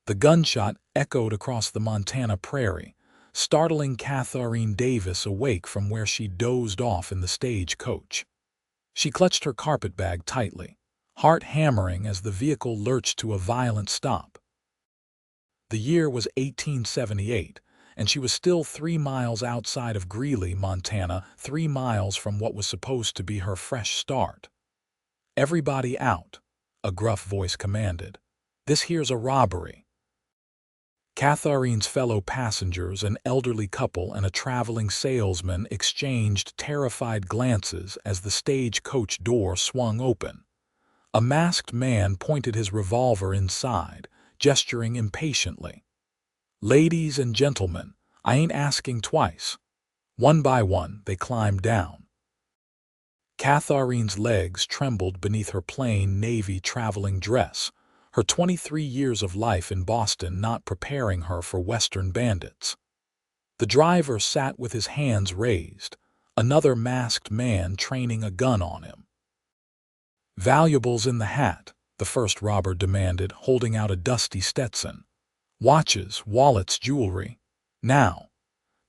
The gunshot echoed across the Montana prairie, startling Katharine Davis awake from where she dozed off in the stagecoach. She clutched her carpetbag tightly, heart hammering as the vehicle lurched to a violent stop. The year was 1878, and she was still 3 miles outside of Greeley, Montana, 3 miles from what was supposed to be her fresh start. "Everybody out," a gruff voice commanded. "This here's a robbery." Katharine's fellow passengers, an elderly couple and a traveling salesman, exchanged terrified glances as the stagecoach door swung open. A masked man pointed his revolver inside, gesturing impatiently. "Ladies and gentlemen, I ain't asking twice." One by one, they climbed down. Katharine's legs trembled beneath her plain navy traveling dress, her 23 years of life in Boston not preparing her for Western bandits. The driver sat with his hands raised, another masked man training a gun on him. "Valuables in the hat," the first robber demanded, holding out a dusty Stetson. "Watches, wallets, jewelry. Now."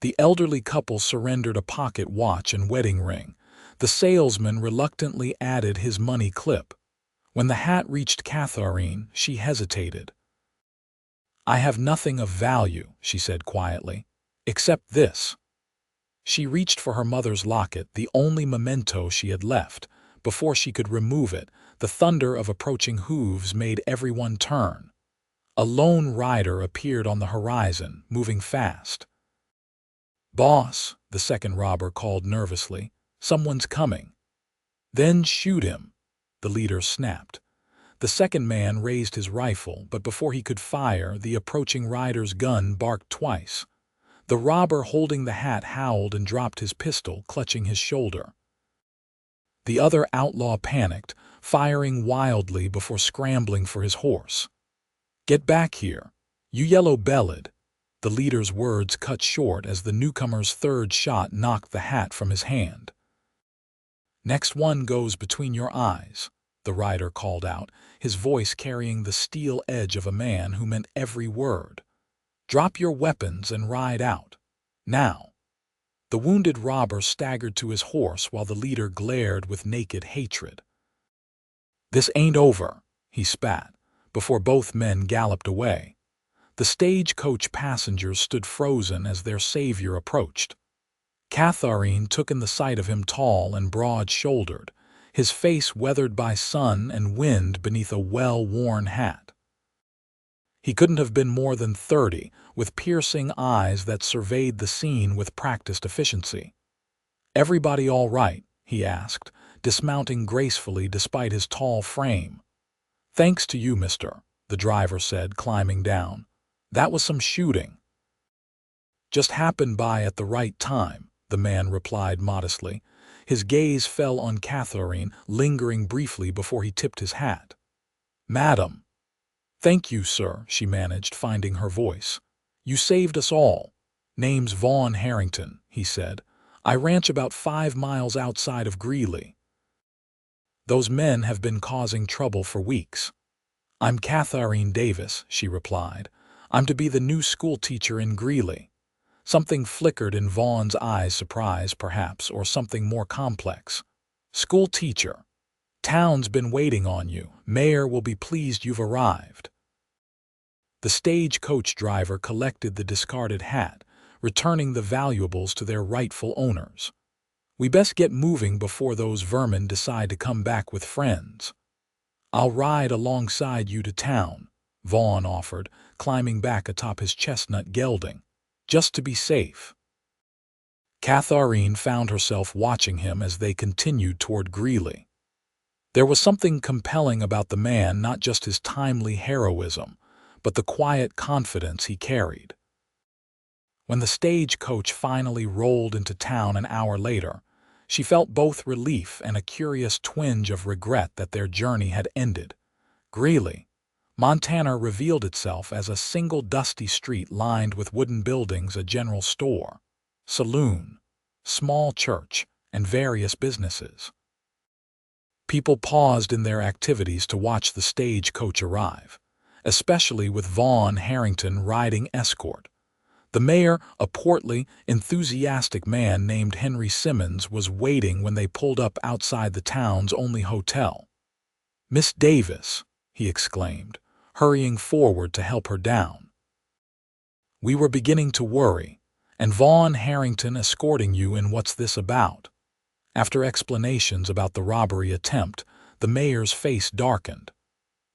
The elderly couple surrendered a pocket watch and wedding ring. The salesman reluctantly added his money clip. When the hat reached Katharine, she hesitated. "I have nothing of value," she said quietly, "except this." She reached for her mother's locket, the only memento she had left. Before she could remove it, the thunder of approaching hooves made everyone turn. A lone rider appeared on the horizon, moving fast. "Boss," the second robber called nervously, "someone's coming." "Then shoot him," the leader snapped. The second man raised his rifle, but before he could fire, the approaching rider's gun barked twice. The robber holding the hat howled and dropped his pistol, clutching his shoulder. The other outlaw panicked, firing wildly before scrambling for his horse. "Get back here, you yellow-bellied!" The leader's words cut short as the newcomer's third shot knocked the hat from his hand. "Next one goes between your eyes," the rider called out, his voice carrying the steel edge of a man who meant every word. "Drop your weapons and ride out. Now." The wounded robber staggered to his horse while the leader glared with naked hatred. "This ain't over," he spat, before both men galloped away. The stagecoach passengers stood frozen as their savior approached. Katharine took in the sight of him, tall and broad-shouldered, his face weathered by sun and wind beneath a well-worn hat. He couldn't have been more than 30, with piercing eyes that surveyed the scene with practiced efficiency. "Everybody all right?" he asked, dismounting gracefully despite his tall frame. "Thanks to you, mister," the driver said, climbing down. "That was some shooting." "Just happened by at the right time," the man replied modestly. His gaze fell on Katharine, lingering briefly before he tipped his hat. "Madam." "Thank you, sir," she managed, finding her voice. "You saved us all." "Name's Vaughn Harrington," he said. "I ranch about 5 miles outside of Greeley. Those men have been causing trouble for weeks." "I'm Katharine Davis," she replied. "I'm to be the new schoolteacher in Greeley." Something flickered in Vaughn's eyes, surprise perhaps, or something more complex. "Schoolteacher. Town's been waiting on you. Mayor will be pleased you've arrived." The stagecoach driver collected the discarded hat, returning the valuables to their rightful owners. "We best get moving before those vermin decide to come back with friends." "I'll ride alongside you to town," Vaughn offered, climbing back atop his chestnut gelding, "just to be safe." Katharine found herself watching him as they continued toward Greeley. There was something compelling about the man, not just his timely heroism, but the quiet confidence he carried. When the stagecoach finally rolled into town an hour later, she felt both relief and a curious twinge of regret that their journey had ended. Greeley, Montana revealed itself as a single dusty street lined with wooden buildings, a general store, saloon, small church, and various businesses. People paused in their activities to watch the stagecoach arrive. especially with Vaughn Harrington riding escort. The mayor, a portly, enthusiastic man named Henry Simmons, was waiting when they pulled up outside the town's only hotel. "Miss Davis," he exclaimed, hurrying forward to help her down. "We were beginning to worry, and Vaughn Harrington escorting you in what's this about?" After explanations about the robbery attempt, the mayor's face darkened.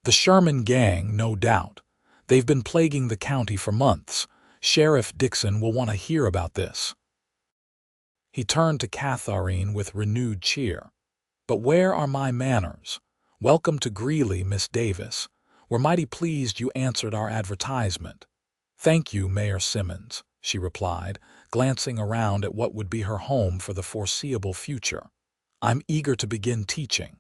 "The Sherman gang, no doubt. They've been plaguing the county for months. Sheriff Dixon will want to hear about this." He turned to Katharine with renewed cheer. "But where are my manners? Welcome to Greeley, Miss Davis. We're mighty pleased you answered our advertisement." "Thank you, Mayor Simmons," she replied, glancing around at what would be her home for the foreseeable future. "I'm eager to begin teaching."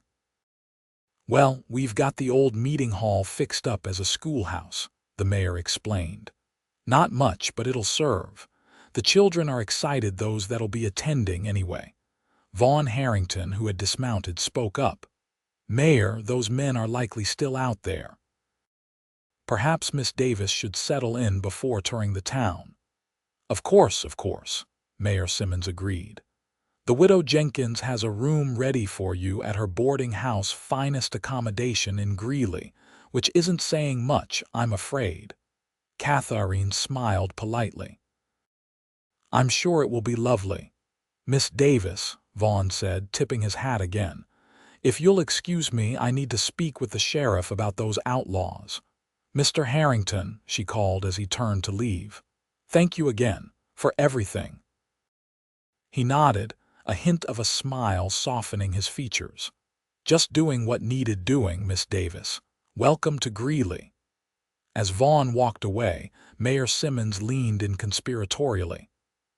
"Well, we've got the old meeting hall fixed up as a schoolhouse," the mayor explained. "Not much, but it'll serve. The children are excited, those that'll be attending anyway." Vaughn Harrington, who had dismounted, spoke up. "Mayor, those men are likely still out there. Perhaps Miss Davis should settle in before touring the town." Of course," Mayor Simmons agreed. "The widow Jenkins has a room ready for you at her boarding house, finest accommodation in Greeley, which isn't saying much, I'm afraid." Katharine smiled politely. "I'm sure it will be lovely." "Miss Davis," Vaughn said, tipping his hat again, "if you'll excuse me, I need to speak with the sheriff about those outlaws." "Mr. Harrington," she called as he turned to leave. "Thank you again, for everything." He nodded, a hint of a smile softening his features. "Just doing what needed doing, Miss Davis. Welcome to Greeley." As Vaughn walked away, Mayor Simmons leaned in conspiratorially.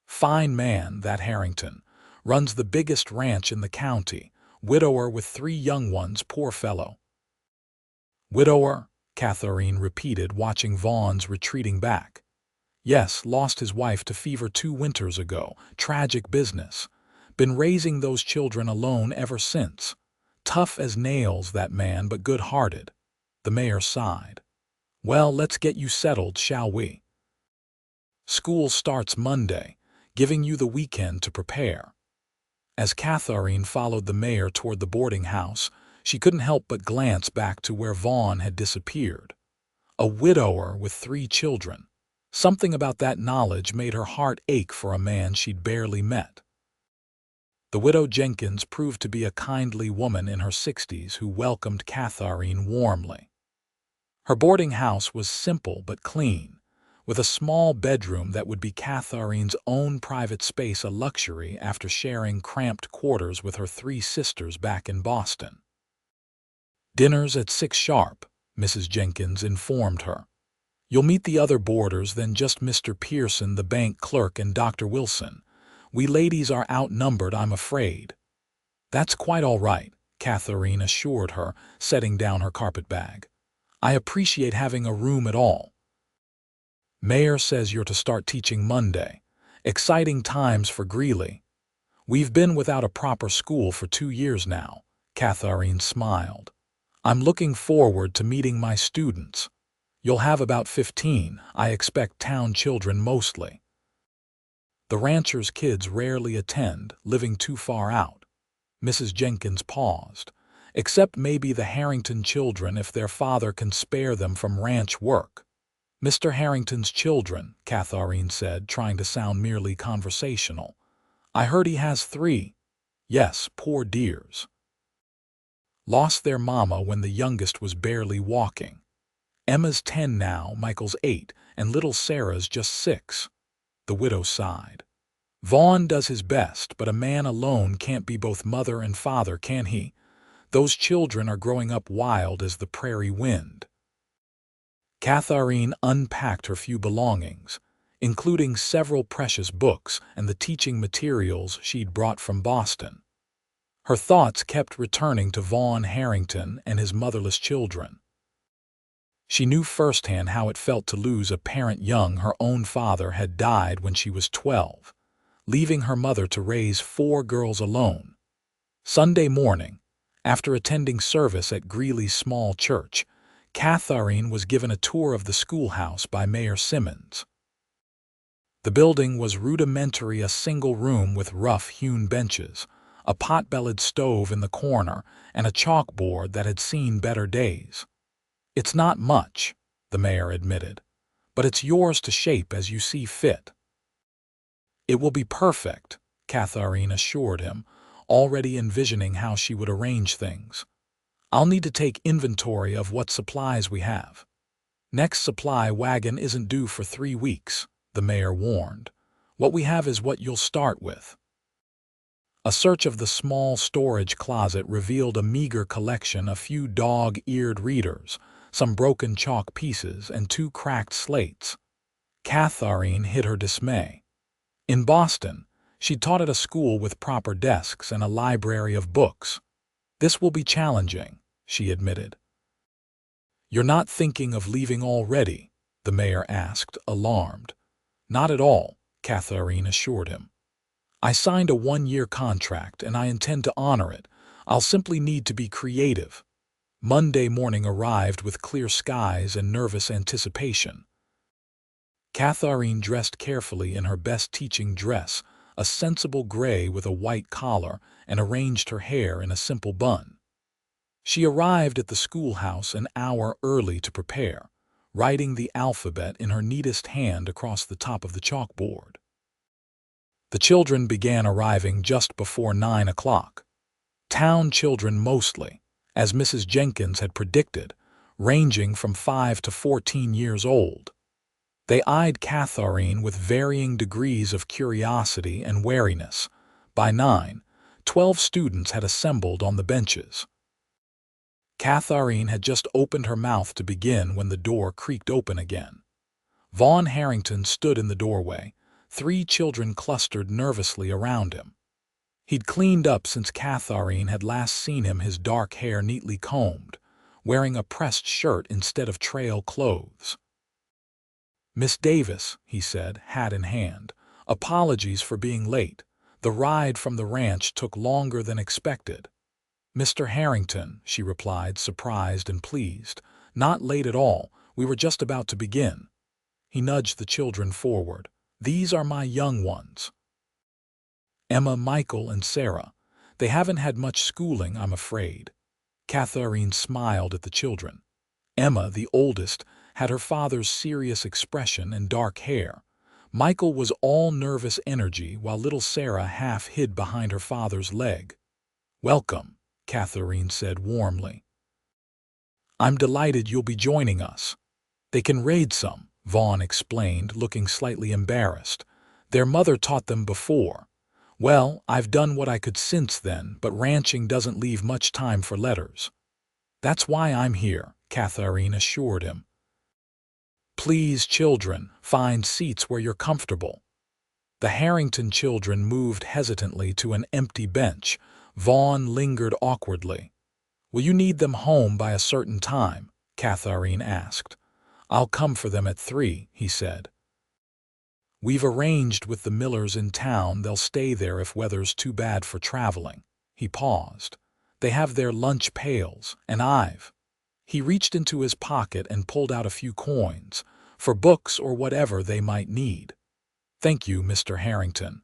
"Fine man, that Harrington. Runs the biggest ranch in the county. Widower with 3 young ones, poor fellow." "Widower?" Katharine repeated, watching Vaughn's retreating back. "Yes, lost his wife to fever 2 winters ago. Tragic business. Been raising those children alone ever since. Tough as nails, that man, but good-hearted." The mayor sighed. "Well, let's get you settled, shall we? School starts Monday, giving you the weekend to prepare." As Katharine followed the mayor toward the boarding house, she couldn't help but glance back to where Vaughn had disappeared. A widower with 3 children. Something about that knowledge made her heart ache for a man she'd barely met. The widow Jenkins proved to be a kindly woman in her 60s who welcomed Katharine warmly. Her boarding house was simple but clean, with a small bedroom that would be Katharine's own private space, a luxury after sharing cramped quarters with her 3 sisters back in Boston. "Dinner's at 6 sharp," Mrs. Jenkins informed her. "You'll meet the other boarders, then just Mr. Pearson, the bank clerk, and Dr. Wilson. We ladies are outnumbered, I'm afraid." "That's quite all right," Katharine assured her, setting down her carpetbag. "I appreciate having a room at all." "Mayor says you're to start teaching Monday. Exciting times for Greeley. We've been without a proper school for 2 years now," Katharine smiled. "I'm looking forward to meeting my students. You'll have about 15, I expect, town children mostly. The ranchers' kids rarely attend, living too far out." Mrs. Jenkins paused. "Except maybe the Harrington children if their father can spare them from ranch work." "Mr. Harrington's children," Katharine said, trying to sound merely conversational. "I heard he has 3. Yes, poor dears. Lost their mama when the youngest was barely walking. Emma's 10 now, Michael's 8, and little Sarah's just 6. The widow sighed. "Vaughn does his best, but a man alone can't be both mother and father, can he? Those children are growing up wild as the prairie wind." Katharine unpacked her few belongings, including several precious books and the teaching materials she'd brought from Boston. Her thoughts kept returning to Vaughn Harrington and his motherless children. She knew firsthand how it felt to lose a parent young. Her own father had died when she was 12, leaving her mother to raise 4 girls alone. Sunday morning, after attending service at Greeley's small church, Katharine was given a tour of the schoolhouse by Mayor Simmons. The building was rudimentary, a single room with rough-hewn benches, a pot-bellied stove in the corner, and a chalkboard that had seen better days. "It's not much," the mayor admitted, "but it's yours to shape as you see fit." "It will be perfect," Katharine assured him, already envisioning how she would arrange things. "I'll need to take inventory of what supplies we have." "Next supply wagon isn't due for 3 weeks," the mayor warned. "What we have is what you'll start with." A search of the small storage closet revealed a meager collection: a few dog-eared readers, some broken chalk pieces, and 2 cracked slates. Katharine hid her dismay. In Boston, she'd taught at a school with proper desks and a library of books. "This will be challenging," she admitted. "You're not thinking of leaving already?" the mayor asked, alarmed. "Not at all," Katharine assured him. "I signed a 1-year contract, and I intend to honor it. I'll simply need to be creative." Monday morning arrived with clear skies and nervous anticipation. Katharine dressed carefully in her best teaching dress, a sensible gray with a white collar, and arranged her hair in a simple bun. She arrived at the schoolhouse an hour early to prepare, writing the alphabet in her neatest hand across the top of the chalkboard. The children began arriving just before 9 o'clock. Town children mostly, as Mrs. Jenkins had predicted, ranging from 5 to 14 years old. They eyed Katharine with varying degrees of curiosity and wariness. By 9, 12 students had assembled on the benches. Katharine had just opened her mouth to begin when the door creaked open again. Vaughn Harrington stood in the doorway, 3 children clustered nervously around him. He'd cleaned up since Katharine had last seen him, his dark hair neatly combed, wearing a pressed shirt instead of trail clothes. "Miss Davis," he said, hat in hand, "apologies for being late. The ride from the ranch took longer than expected." "Mr. Harrington," she replied, surprised and pleased, "not late at all. We were just about to begin." He nudged the children forward. "These are my young ones. Emma, Michael, and Sarah. They haven't had much schooling, I'm afraid." Katharine smiled at the children. Emma, the oldest, had her father's serious expression and dark hair. Michael was all nervous energy, while little Sarah half hid behind her father's leg. "Welcome," Katharine said warmly. "I'm delighted you'll be joining us." "They can raid some," Vaughn explained, looking slightly embarrassed. "Their mother taught them before." "Well, I've done what I could since then, but ranching doesn't leave much time for letters." "That's why I'm here," Katharine assured him. "Please, children, find seats where you're comfortable." The Harrington children moved hesitantly to an empty bench. Vaughn lingered awkwardly. "Will you need them home by a certain time?" Katharine asked. "I'll come for them at 3, he said. "We've arranged with the Millers in town. They'll stay there if weather's too bad for traveling." He paused. "They have their lunch pails, and I've—" He reached into his pocket and pulled out a few coins, for books or whatever they might need. "Thank you, Mr. Harrington.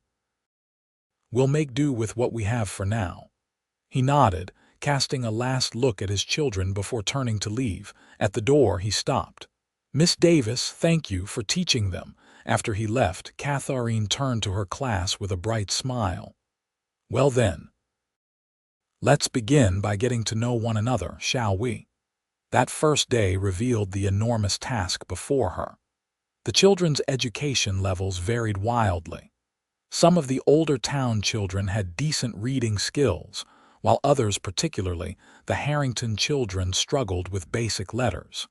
We'll make do with what we have for now." He nodded, casting a last look at his children before turning to leave. At the door, he stopped. "Miss Davis, thank you for teaching them." After he left, Katharine turned to her class with a bright smile. "Well then, let's begin by getting to know one another, shall we?" That first day revealed the enormous task before her. The children's education levels varied wildly. Some of the older town children had decent reading skills, while others, particularly the Harrington children, struggled with basic letters.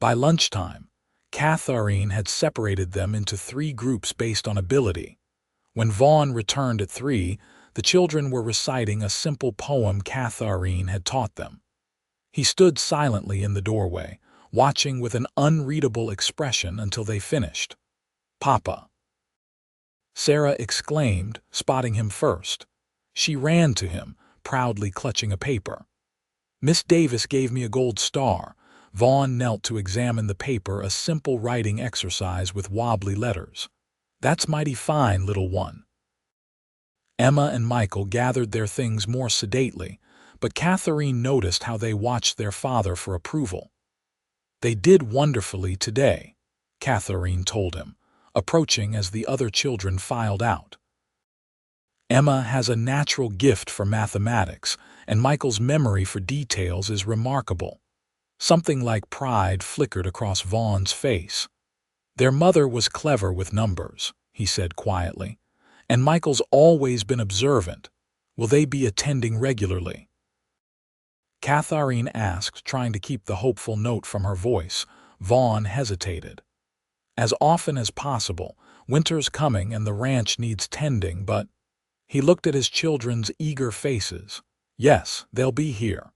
By lunchtime, Katharine had separated them into 3 groups based on ability. When Vaughn returned at 3, the children were reciting a simple poem Katharine had taught them. He stood silently in the doorway, watching with an unreadable expression until they finished. "Papa!" Sarah exclaimed, spotting him first. She ran to him, proudly clutching a paper. Miss Davis gave me a gold star. Vaughn knelt to examine the paper, a simple writing exercise with wobbly letters. That's mighty fine, little one. Emma and Michael gathered their things more sedately, but Katharine noticed how they watched their father for approval. They did wonderfully today, Katharine told him, approaching as the other children filed out. Emma has a natural gift for mathematics, and Michael's memory for details is remarkable. Something like pride flickered across Vaughn's face. Their mother was clever with numbers, he said quietly, and Michael's always been observant. Will they be attending regularly? Katharine asked, trying to keep the hopeful note from her voice. Vaughn hesitated. As often as possible. Winter's coming and the ranch needs tending, but... He looked at his children's eager faces. Yes, they'll be here.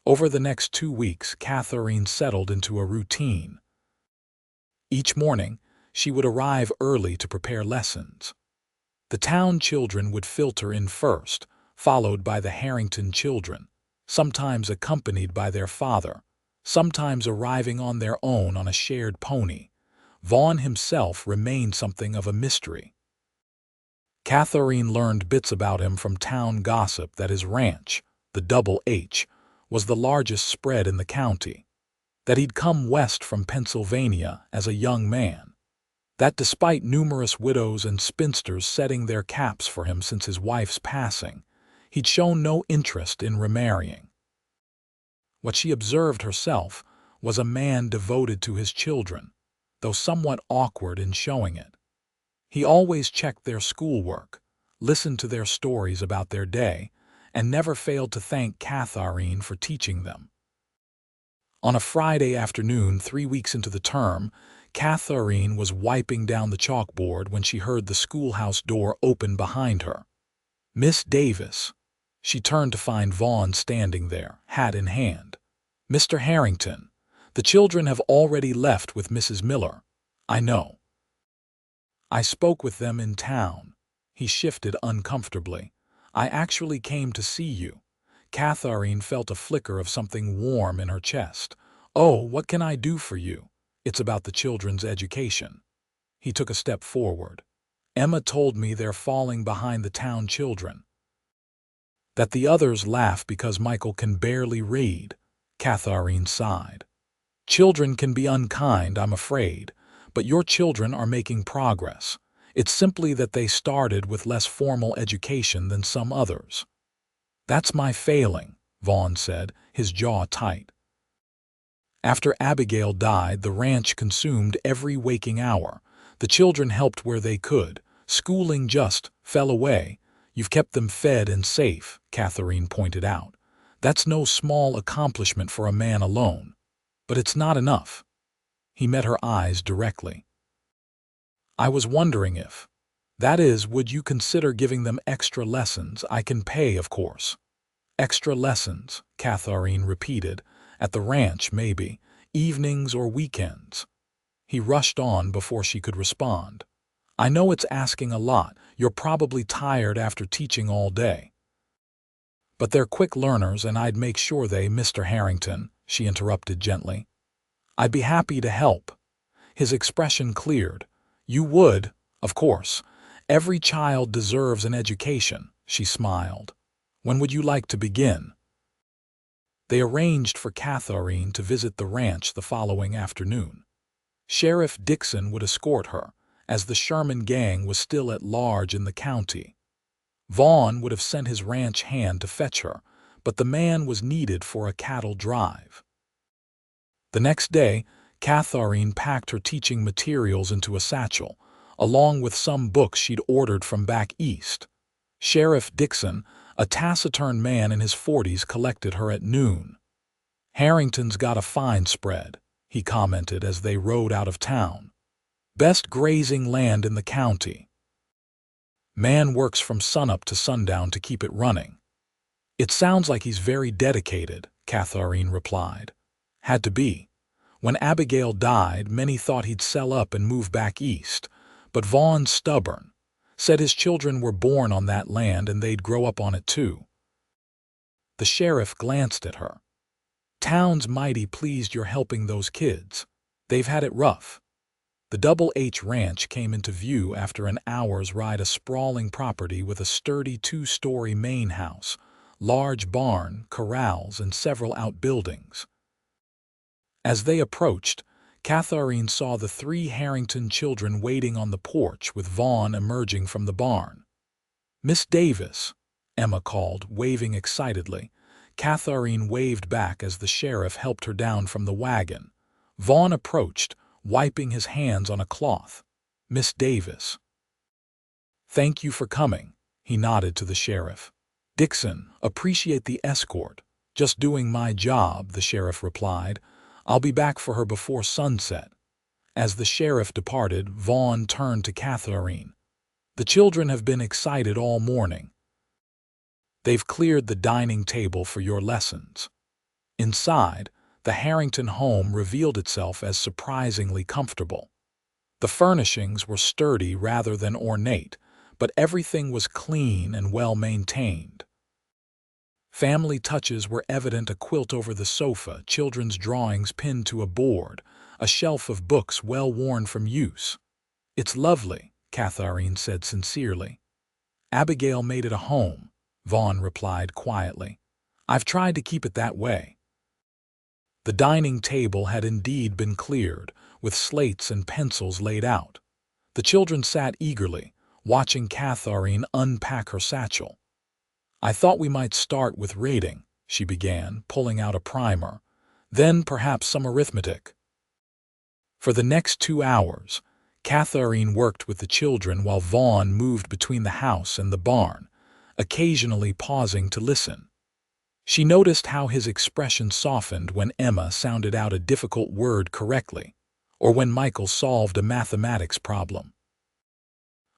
Over the next 2 weeks, Katharine settled into a routine. Each morning, she would arrive early to prepare lessons. The town children would filter in first, followed by the Harrington children, sometimes accompanied by their father, sometimes arriving on their own on a shared pony. Vaughn himself remained something of a mystery. Katharine learned bits about him from town gossip that his ranch, the Double H, was the largest spread in the county, that he'd come west from Pennsylvania as a young man, that despite numerous widows and spinsters setting their caps for him since his wife's passing, he'd shown no interest in remarrying. What she observed herself was a man devoted to his children, though somewhat awkward in showing it. He always checked their schoolwork, listened to their stories about their day, and never failed to thank Katharine for teaching them. On a Friday afternoon, 3 weeks into the term, Katharine was wiping down the chalkboard when she heard the schoolhouse door open behind her. Miss Davis. She turned to find Vaughn standing there, hat in hand. Mr. Harrington, the children have already left with Mrs. Miller. I know. I spoke with them in town. He shifted uncomfortably. I actually came to see you. Katharine felt a flicker of something warm in her chest. Oh, what can I do for you? It's about the children's education. He took a step forward. Emma told me they're falling behind the town children. That the others laugh because Michael can barely read. Katharine sighed. Children can be unkind, I'm afraid, but your children are making progress. It's simply that they started with less formal education than some others. That's my failing, Vaughn said, his jaw tight. After Abigail died, the ranch consumed every waking hour. The children helped where they could. Schooling just fell away. You've kept them fed and safe, Katharine pointed out. That's no small accomplishment for a man alone. But it's not enough. He met her eyes directly. I was wondering if, that is, would you consider giving them extra lessons? I can pay, of course. Extra lessons, Katharine repeated. At the ranch, maybe. Evenings or weekends. He rushed on before she could respond. I know it's asking a lot. You're probably tired after teaching all day. But they're quick learners, and I'd make sure they, Mr. Harrington, she interrupted gently. I'd be happy to help. His expression cleared. You would, of course. Every child deserves an education, she smiled. When would you like to begin? They arranged for Katharine to visit the ranch the following afternoon. Sheriff Dixon would escort her, as the Sherman gang was still at large in the county. Vaughn would have sent his ranch hand to fetch her, but the man was needed for a cattle drive. The next day, Katharine packed her teaching materials into a satchel, along with some books she'd ordered from back east. Sheriff Dixon, a taciturn man in his 40s, collected her at noon. Harrington's got a fine spread, he commented as they rode out of town. Best grazing land in the county. Man works from sunup to sundown to keep it running. It sounds like he's very dedicated, Katharine replied. Had to be. When Abigail died, many thought he'd sell up and move back east, but Vaughn's stubborn. Said his children were born on that land and they'd grow up on it too. The sheriff glanced at her. Town's mighty pleased you're helping those kids. They've had it rough. The Double H Ranch came into view after an hour's ride, a sprawling property with a sturdy two-story main house, large barn, corrals, and several outbuildings. As they approached, Katharine saw the 3 Harrington children waiting on the porch with Vaughn emerging from the barn. "Miss Davis," Emma called, waving excitedly. Katharine waved back as the sheriff helped her down from the wagon. Vaughn approached, wiping his hands on a cloth. "Miss Davis." "Thank you for coming," he nodded to the sheriff. "Dixon, appreciate the escort." "Just doing my job," the sheriff replied. "I'll be back for her before sunset." As the sheriff departed, Vaughn turned to Katharine. "The children have been excited all morning. They've cleared the dining table for your lessons." Inside, the Harrington home revealed itself as surprisingly comfortable. The furnishings were sturdy rather than ornate, but everything was clean and well maintained. Family touches were evident: a quilt over the sofa, children's drawings pinned to a board, a shelf of books well worn from use. "It's lovely," Katharine said sincerely. "Abigail made it a home," Vaughn replied quietly. "I've tried to keep it that way." The dining table had indeed been cleared, with slates and pencils laid out. The children sat eagerly, watching Katharine unpack her satchel. "I thought we might start with reading," she began, pulling out a primer. "Then perhaps some arithmetic." For the next 2 hours, Katharine worked with the children while Vaughn moved between the house and the barn, occasionally pausing to listen. She noticed how his expression softened when Emma sounded out a difficult word correctly, or when Michael solved a mathematics problem.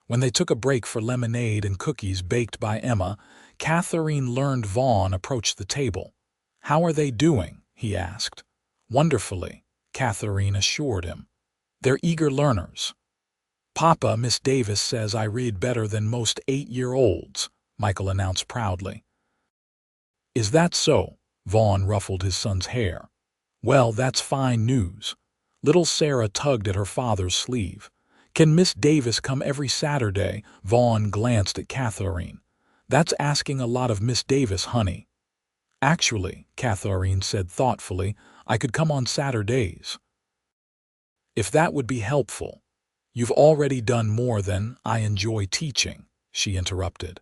When they took a break for lemonade and cookies baked by Emma, Katharine learned Vaughn approached the table. "How are they doing?" he asked. "Wonderfully," Katharine assured him. "They're eager learners." "Papa, Miss Davis says I read better than most 8-year-olds, Michael announced proudly. "Is that so?" Vaughn ruffled his son's hair. "Well, that's fine news." Little Sarah tugged at her father's sleeve. "Can Miss Davis come every Saturday?" Vaughn glanced at Katharine. "That's asking a lot of Miss Davis, honey." "Actually," Katharine said thoughtfully, "I could come on Saturdays." "If that would be helpful." "You've already done more than I enjoy teaching," she interrupted.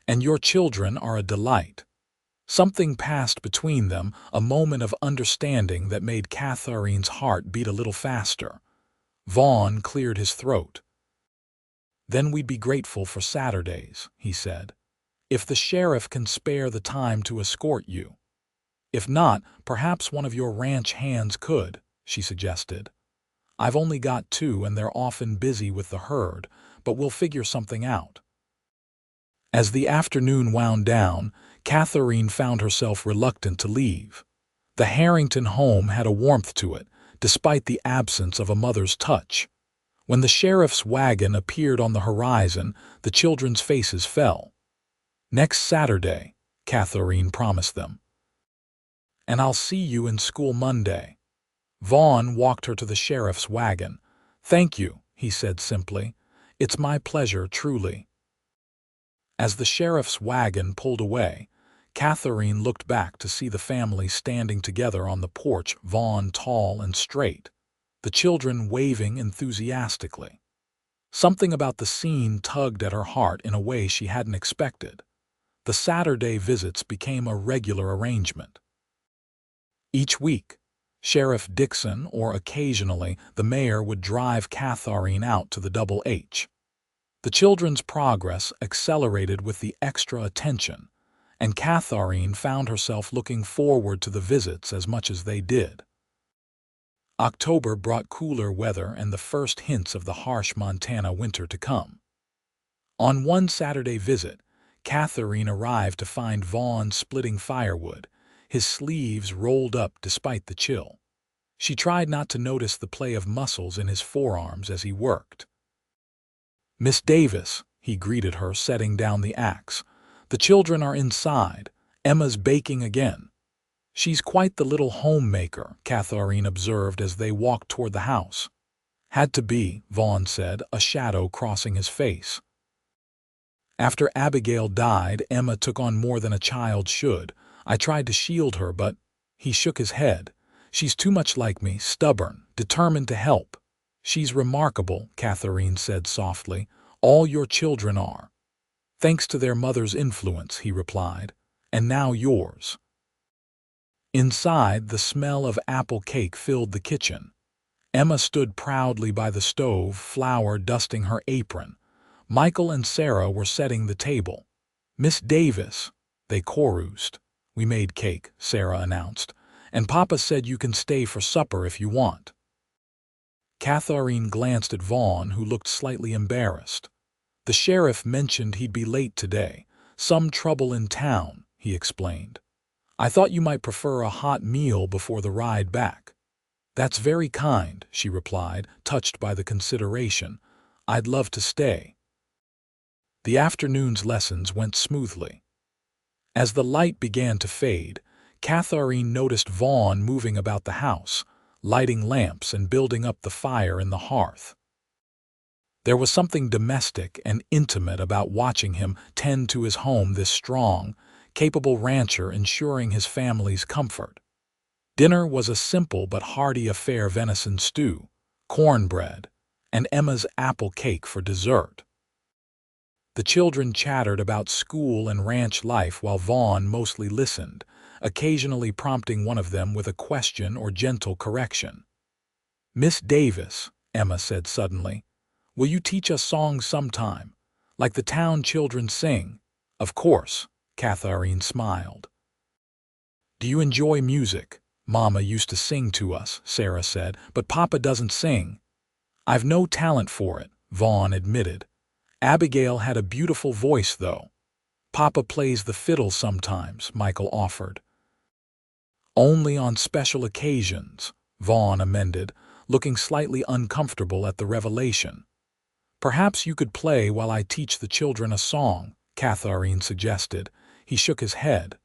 "And your children are a delight." Something passed between them, a moment of understanding that made Katharine's heart beat a little faster. Vaughn cleared his throat. "Then we'd be grateful for Saturdays," he said. "If the sheriff can spare the time to escort you." "If not, perhaps one of your ranch hands could," she suggested. "I've only got 2 and they're often busy with the herd, but we'll figure something out." As the afternoon wound down, Katharine found herself reluctant to leave. The Harrington home had a warmth to it, despite the absence of a mother's touch. When the sheriff's wagon appeared on the horizon, the children's faces fell. "Next Saturday," Katharine promised them. "And I'll see you in school Monday." Vaughn walked her to the sheriff's wagon. "Thank you," he said simply. "It's my pleasure, truly." As the sheriff's wagon pulled away, Katharine looked back to see the family standing together on the porch, Vaughn tall and straight, the children waving enthusiastically. Something about the scene tugged at her heart in a way she hadn't expected. The Saturday visits became a regular arrangement. Each week, Sheriff Dixon or occasionally the mayor would drive Katharine out to the Double H. The children's progress accelerated with the extra attention, and Katharine found herself looking forward to the visits as much as they did. October brought cooler weather and the first hints of the harsh Montana winter to come. On one Saturday visit, Katharine arrived to find Vaughn splitting firewood, his sleeves rolled up despite the chill. She tried not to notice the play of muscles in his forearms as he worked. "Miss Davis," he greeted her, setting down the axe. "The children are inside. Emma's baking again." She's quite the little homemaker, Katharine observed as they walked toward the house. Had to be, Vaughn said, a shadow crossing his face. After Abigail died, Emma took on more than a child should. I tried to shield her, but he shook his head. She's too much like me, stubborn, determined to help. She's remarkable, Katharine said softly. All your children are. Thanks to their mother's influence, he replied. And now yours. Inside, the smell of apple cake filled the kitchen. Emma stood proudly by the stove, flour dusting her apron. Michael and Sarah were setting the table. Miss Davis, they chorused. We made cake, Sarah announced, and Papa said you can stay for supper if you want. Katharine glanced at Vaughn, who looked slightly embarrassed. The sheriff mentioned he'd be late today. Some trouble in town, he explained. I thought you might prefer a hot meal before the ride back. That's very kind, she replied, touched by the consideration. I'd love to stay. The afternoon's lessons went smoothly. As the light began to fade, Katharine noticed Vaughn moving about the house, lighting lamps and building up the fire in the hearth. There was something domestic and intimate about watching him tend to his home, this strong, capable rancher ensuring his family's comfort. Dinner was a simple but hearty affair: venison stew, cornbread, and Emma's apple cake for dessert. The children chattered about school and ranch life while Vaughn mostly listened, occasionally prompting one of them with a question or gentle correction. Miss Davis, Emma said suddenly, will you teach us songs sometime, like the town children sing? Of course, Katharine smiled. Do you enjoy music? Mama used to sing to us, Sarah said, but Papa doesn't sing. I've no talent for it, Vaughn admitted. Abigail had a beautiful voice, though. Papa plays the fiddle sometimes, Michael offered. Only on special occasions, Vaughn amended, looking slightly uncomfortable at the revelation. Perhaps you could play while I teach the children a song, Katharine suggested. He shook his head.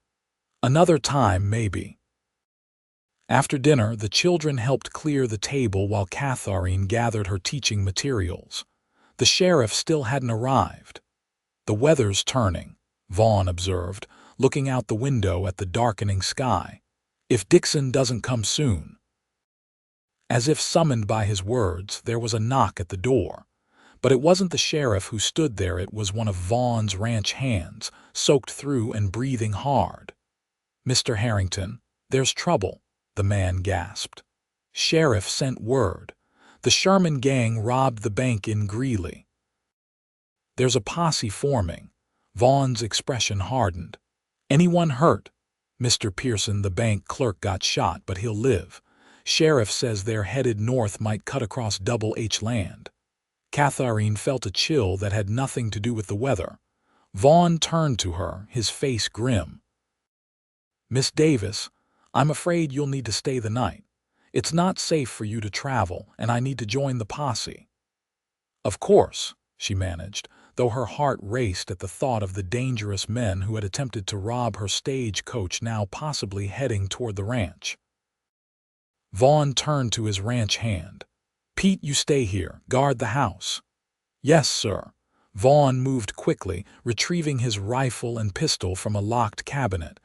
Another time, maybe. After dinner, the children helped clear the table while Katharine gathered her teaching materials. The sheriff still hadn't arrived. The weather's turning, Vaughn observed, looking out the window at the darkening sky. If Dixon doesn't come soon. As if summoned by his words, there was a knock at the door. But it wasn't the sheriff who stood there, it was one of Vaughn's ranch hands, soaked through and breathing hard. Mr. Harrington, there's trouble, the man gasped. Sheriff sent word. The Sherman gang robbed the bank in Greeley. There's a posse forming. Vaughn's expression hardened. Anyone hurt? Mr. Pearson, the bank clerk, got shot, but he'll live. Sheriff says they're headed north, might cut across Double H land. Katharine felt a chill that had nothing to do with the weather. Vaughn turned to her, his face grim. Miss Davis, I'm afraid you'll need to stay the night. It's not safe for you to travel, and I need to join the posse. Of course, she managed, though her heart raced at the thought of the dangerous men who had attempted to rob her stagecoach, now possibly heading toward the ranch. Vaughn turned to his ranch hand. Pete, you stay here, guard the house. Yes, sir. Vaughn moved quickly, retrieving his rifle and pistol from a locked cabinet.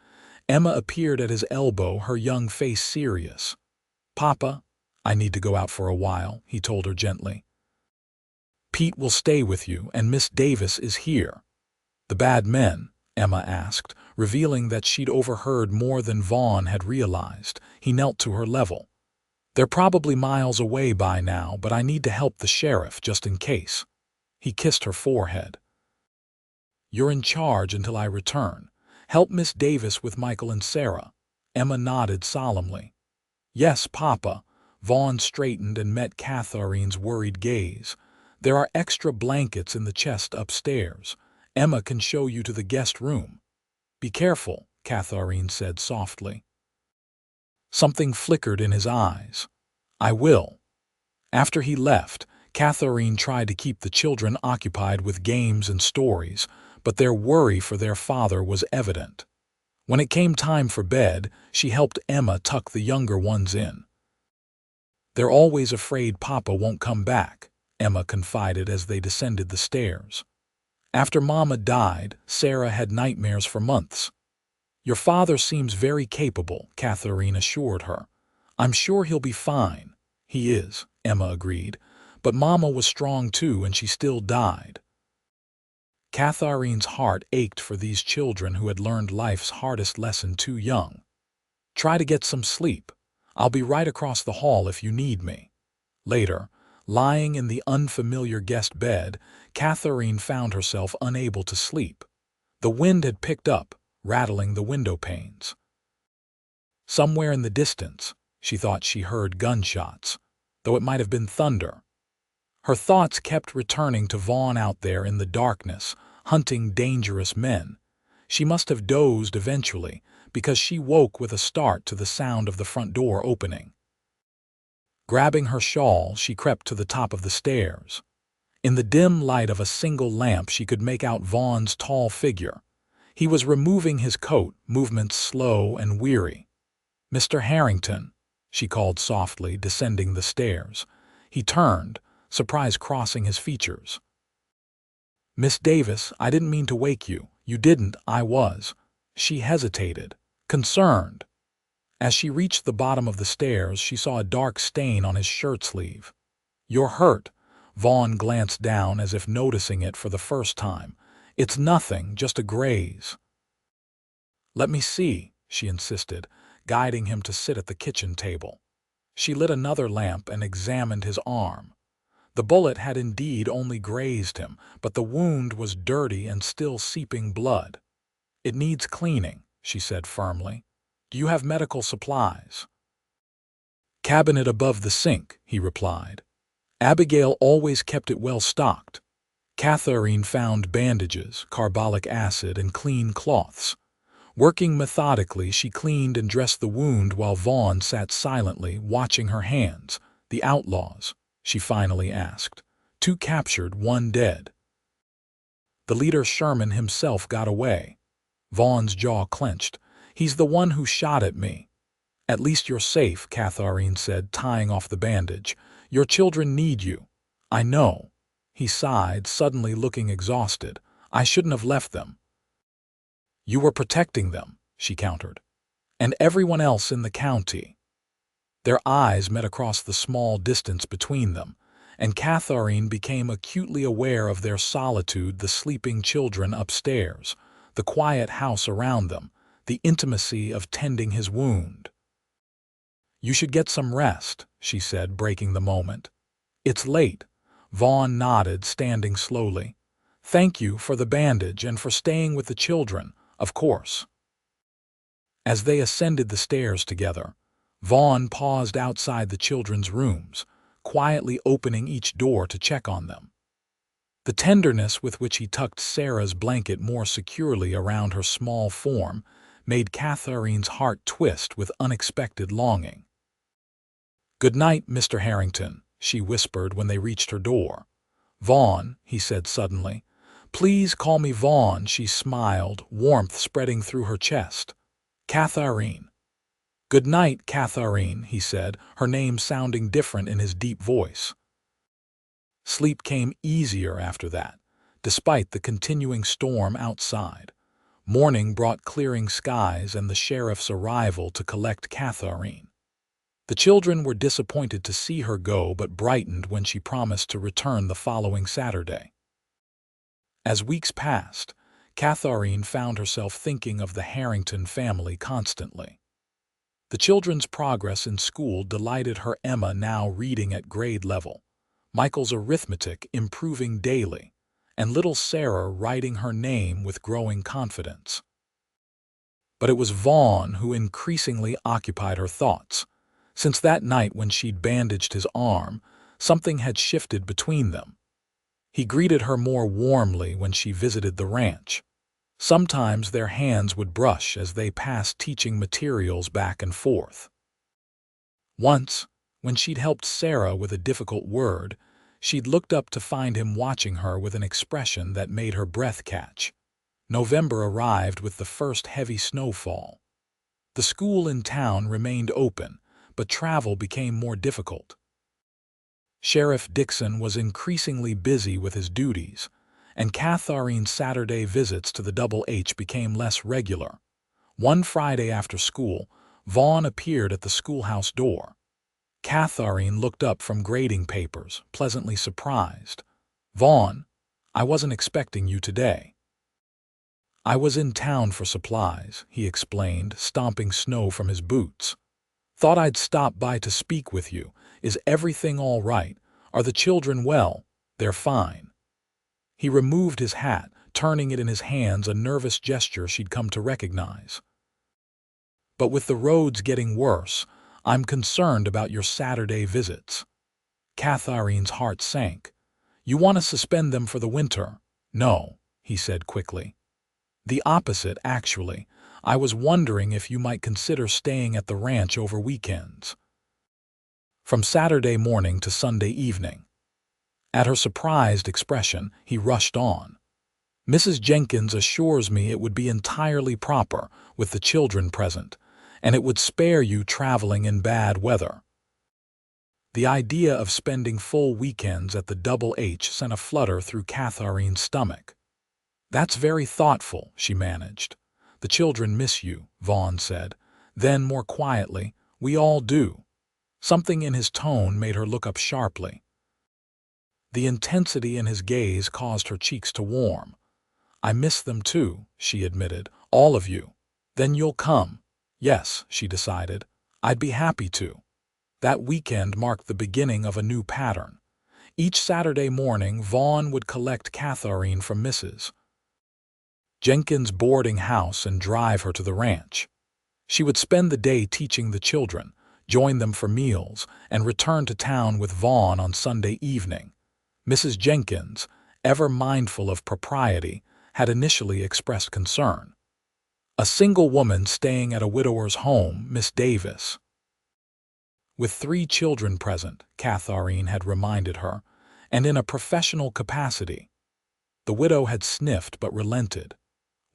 Emma appeared at his elbow, her young face serious. Papa, I need to go out for a while, he told her gently. Pete will stay with you, and Miss Davis is here. The bad men? Emma asked, revealing that she'd overheard more than Vaughn had realized. He knelt to her level. They're probably miles away by now, but I need to help the sheriff just in case. He kissed her forehead. You're in charge until I return. Help Miss Davis with Michael and Sarah. Emma nodded solemnly. Yes, Papa. Vaughn straightened and met Katharine's worried gaze. There are extra blankets in the chest upstairs. Emma can show you to the guest room. Be careful, Katharine said softly. Something flickered in his eyes. I will. After he left, Katharine tried to keep the children occupied with games and stories, but their worry for their father was evident. When it came time for bed, she helped Emma tuck the younger ones in. "They're always afraid Papa won't come back," Emma confided as they descended the stairs. "After Mama died, Sarah had nightmares for months." "Your father seems very capable," Katharine assured her. "I'm sure he'll be fine." "He is," Emma agreed. "But Mama was strong too, and she still died." Katharine's heart ached for these children who had learned life's hardest lesson too young. "Try to get some sleep. I'll be right across the hall if you need me." Later, lying in the unfamiliar guest bed, Katharine found herself unable to sleep. The wind had picked up, rattling the window panes. Somewhere in the distance, she thought she heard gunshots, though it might have been thunder. Her thoughts kept returning to Vaughn out there in the darkness, hunting dangerous men. She must have dozed eventually, because she woke with a start to the sound of the front door opening. Grabbing her shawl, she crept to the top of the stairs. In the dim light of a single lamp, she could make out Vaughn's tall figure. He was removing his coat, movements slow and weary. "Mr. Harrington," she called softly, descending the stairs. He turned, surprise crossing his features. "Miss Davis, I didn't mean to wake you." "You didn't, I was." She hesitated, concerned. As she reached the bottom of the stairs, she saw a dark stain on his shirt sleeve. "You're hurt." Vaughn glanced down as if noticing it for the first time. "It's nothing, just a graze." "Let me see," she insisted, guiding him to sit at the kitchen table. She lit another lamp and examined his arm. The bullet had indeed only grazed him, but the wound was dirty and still seeping blood. "It needs cleaning," she said firmly. "Do you have medical supplies?" "Cabinet above the sink," he replied. Abigail always kept it well stocked. Katharine found bandages, carbolic acid, and clean cloths. Working methodically, she cleaned and dressed the wound while Vaughn sat silently, watching her hands. "The outlaws?" she finally asked. "Two captured, one dead." "The leader Sherman himself got away." Vaughn's jaw clenched. "He's the one who shot at me." "At least you're safe," Katharine said, tying off the bandage. "Your children need you." "I know." He sighed, suddenly looking exhausted. "I shouldn't have left them." "You were protecting them," she countered. "And everyone else in the county." Their eyes met across the small distance between them, and Katharine became acutely aware of their solitude, the sleeping children upstairs, the quiet house around them, the intimacy of tending his wound. "You should get some rest," she said, breaking the moment. "It's late." Vaughn nodded, standing slowly. "Thank you for the bandage and for staying with the children, of course." As they ascended the stairs together, Vaughn paused outside the children's rooms, quietly opening each door to check on them. The tenderness with which he tucked Sarah's blanket more securely around her small form made Katharine's heart twist with unexpected longing. "Good night, Mr. Harrington," she whispered when they reached her door. "Vaughn," he said suddenly. "Please call me Vaughn," she smiled, warmth spreading through her chest. "Katharine." "Good night, Katharine," he said, her name sounding different in his deep voice. Sleep came easier after that, despite the continuing storm outside. Morning brought clearing skies and the sheriff's arrival to collect Katharine. The children were disappointed to see her go, but brightened when she promised to return the following Saturday. As weeks passed, Katharine found herself thinking of the Harrington family constantly. The children's progress in school delighted her. Emma now reading at grade level, Michael's arithmetic improving daily, and little Sarah writing her name with growing confidence. But it was Vaughn who increasingly occupied her thoughts. Since that night when she'd bandaged his arm, something had shifted between them. He greeted her more warmly when she visited the ranch. Sometimes their hands would brush as they passed teaching materials back and forth. Once, when she'd helped Sarah with a difficult word, she'd looked up to find him watching her with an expression that made her breath catch. November arrived with the first heavy snowfall. The school in town remained open, but travel became more difficult. Sheriff Dixon was increasingly busy with his duties, and Katharine's Saturday visits to the Double H became less regular. One Friday after school, Vaughn appeared at the schoolhouse door. Katharine looked up from grading papers, pleasantly surprised. "Vaughn, I wasn't expecting you today." "I was in town for supplies," he explained, stomping snow from his boots. "Thought I'd stop by to speak with you. Is everything all right? Are the children well?" "They're fine." He removed his hat, turning it in his hands, a nervous gesture she'd come to recognize. "But with the roads getting worse, I'm concerned about your Saturday visits." Katharine's heart sank. "You want to suspend them for the winter?" "No," he said quickly. "The opposite, actually. I was wondering if you might consider staying at the ranch over weekends." From Saturday morning to Sunday evening. At her surprised expression, he rushed on. "Mrs. Jenkins assures me it would be entirely proper, with the children present, and it would spare you traveling in bad weather." The idea of spending full weekends at the Double H sent a flutter through Katharine's stomach. "That's very thoughtful," she managed. "The children miss you," Vaughn said. Then, more quietly, "We all do." Something in his tone made her look up sharply. The intensity in his gaze caused her cheeks to warm. "I miss them too," she admitted. "All of you." "Then you'll come?" "Yes," she decided. "I'd be happy to." That weekend marked the beginning of a new pattern. Each Saturday morning, Vaughn would collect Katharine from Mrs. Jenkins' boarding house and drive her to the ranch. She would spend the day teaching the children, join them for meals, and return to town with Vaughn on Sunday evening. Mrs. Jenkins, ever mindful of propriety, had initially expressed concern. A single woman staying at a widower's home, Miss Davis. With 3 children present, Katharine had reminded her, and in a professional capacity. The widow had sniffed but relented.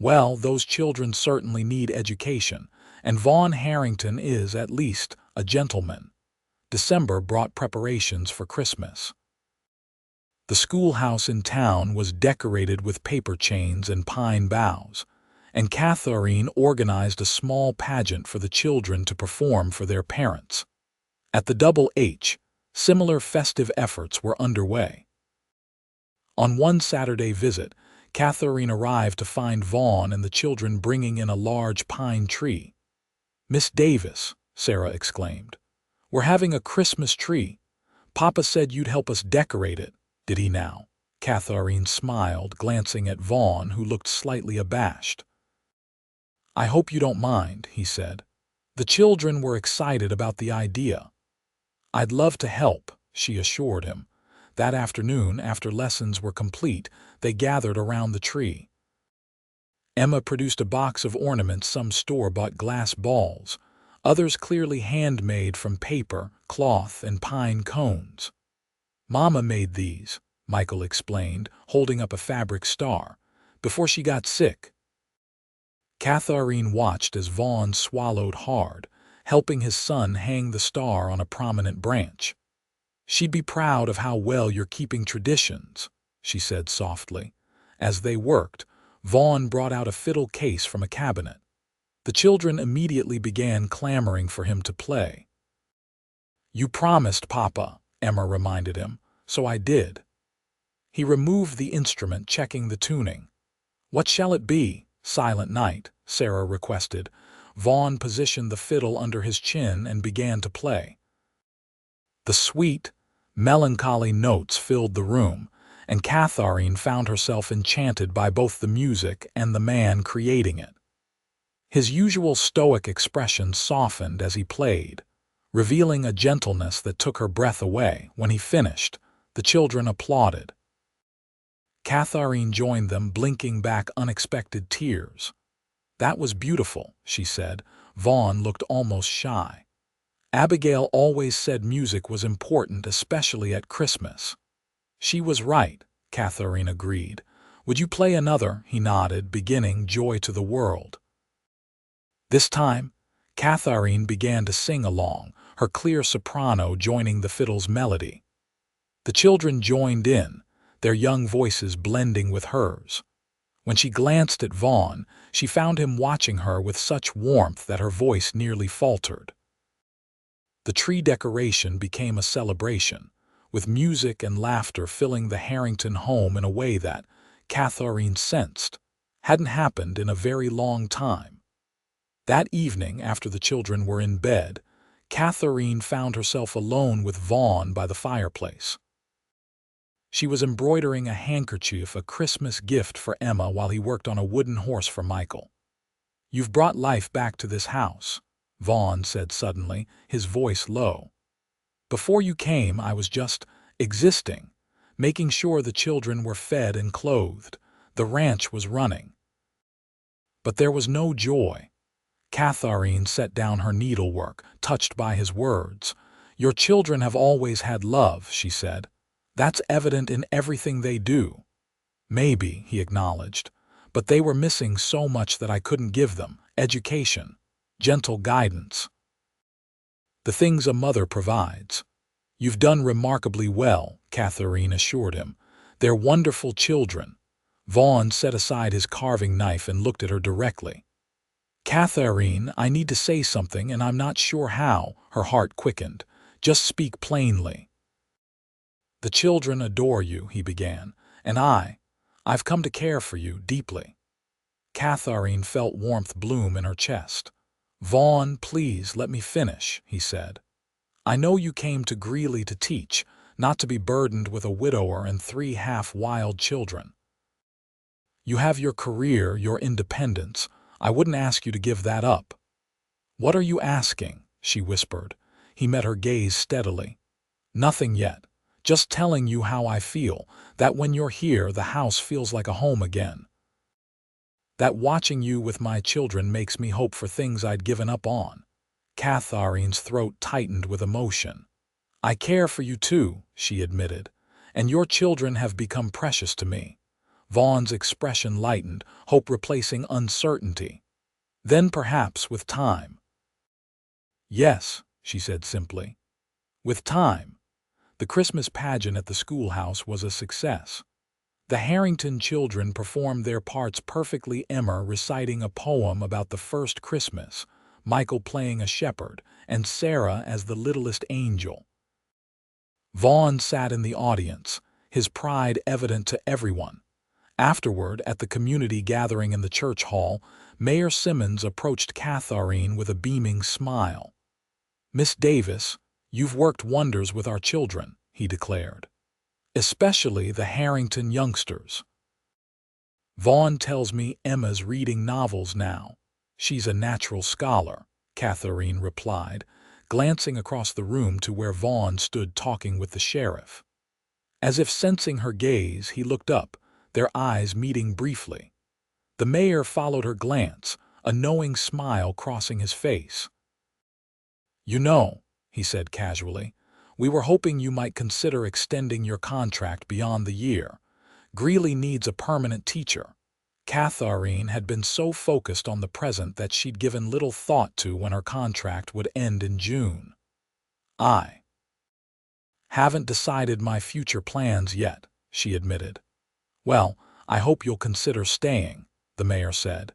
"Well, those children certainly need education, and Vaughn Harrington is, at least, a gentleman." December brought preparations for Christmas. The schoolhouse in town was decorated with paper chains and pine boughs, and Katharine organized a small pageant for the children to perform for their parents. At the Double H, similar festive efforts were underway. On one Saturday visit, Katharine arrived to find Vaughn and the children bringing in a large pine tree. "Miss Davis," Sarah exclaimed, "we're having a Christmas tree. Papa said you'd help us decorate it. Did he now?" Katharine smiled, glancing at Vaughn, who looked slightly abashed. "I hope you don't mind," he said. The children were excited about the idea. "I'd love to help," she assured him. That afternoon, after lessons were complete, they gathered around the tree. Emma produced a box of ornaments, some store-bought glass balls, others clearly handmade from paper, cloth, and pine cones. "Mama made these," Michael explained, holding up a fabric star, "before she got sick." Katharine watched as Vaughn swallowed hard, helping his son hang the star on a prominent branch. "She'd be proud of how well you're keeping traditions," she said softly. As they worked, Vaughn brought out a fiddle case from a cabinet. The children immediately began clamoring for him to play. "You promised, Papa," Emma reminded him, "so I did." He removed the instrument, checking the tuning. "What shall it be?" "Silent Night," Sarah requested. Vaughn positioned the fiddle under his chin and began to play. The sweet, melancholy notes filled the room, and Katharine found herself enchanted by both the music and the man creating it. His usual stoic expression softened as he played, revealing a gentleness that took her breath away. When he finished, the children applauded. Katharine joined them, blinking back unexpected tears. "That was beautiful," she said. Vaughn looked almost shy. "Abigail always said music was important, especially at Christmas." She was right, Katharine agreed. Would you play another? He nodded, beginning Joy to the World. This time, Katharine began to sing along, her clear soprano joining the fiddle's melody. The children joined in, their young voices blending with hers. When she glanced at Vaughn, she found him watching her with such warmth that her voice nearly faltered. The tree decoration became a celebration, with music and laughter filling the Harrington home in a way that, Katharine sensed, hadn't happened in a very long time. That evening, after the children were in bed, Katharine found herself alone with Vaughn by the fireplace. She was embroidering a handkerchief, a Christmas gift for Emma, while he worked on a wooden horse for Michael. "You've brought life back to this house," Vaughn said suddenly, his voice low. "Before you came, I was just existing, making sure the children were fed and clothed. The ranch was running. But there was no joy." Katharine set down her needlework, touched by his words. "Your children have always had love," she said. "That's evident in everything they do." "Maybe," he acknowledged, "but they were missing so much that I couldn't give them: education, gentle guidance. The things a mother provides." "You've done remarkably well," Katharine assured him. "They're wonderful children." Vaughn set aside his carving knife and looked at her directly. "Katharine, I need to say something, and I'm not sure how." Her heart quickened. "Just speak plainly." "The children adore you," he began, "and I've come to care for you deeply." Katharine felt warmth bloom in her chest. "Vaughn, please let me finish," he said. "I know you came to Greeley to teach, not to be burdened with a widower and 3 half-wild children. You have your career, your independence. I wouldn't ask you to give that up." "What are you asking?" she whispered. He met her gaze steadily. "Nothing yet. Just telling you how I feel, that when you're here the house feels like a home again. That watching you with my children makes me hope for things I'd given up on." Katharine's throat tightened with emotion. "I care for you too," she admitted, "and your children have become precious to me." Vaughn's expression lightened, hope replacing uncertainty. "Then perhaps with time." "Yes," she said simply. "With time." The Christmas pageant at the schoolhouse was a success. The Harrington children performed their parts perfectly, Emma reciting a poem about the first Christmas, Michael playing a shepherd, and Sarah as the littlest angel. Vaughn sat in the audience, his pride evident to everyone. Afterward, at the community gathering in the church hall, Mayor Simmons approached Katharine with a beaming smile. "Miss Davis, you've worked wonders with our children," he declared. "Especially the Harrington youngsters. Vaughn tells me Emma's reading novels now." "She's a natural scholar," Katharine replied, glancing across the room to where Vaughn stood talking with the sheriff. As if sensing her gaze, he looked up, their eyes meeting briefly. The mayor followed her glance, a knowing smile crossing his face. "You know," he said casually, "we were hoping you might consider extending your contract beyond the year. Greeley needs a permanent teacher." Katharine had been so focused on the present that she'd given little thought to when her contract would end in June. "I haven't decided my future plans yet," she admitted. "Well, I hope you'll consider staying," the mayor said.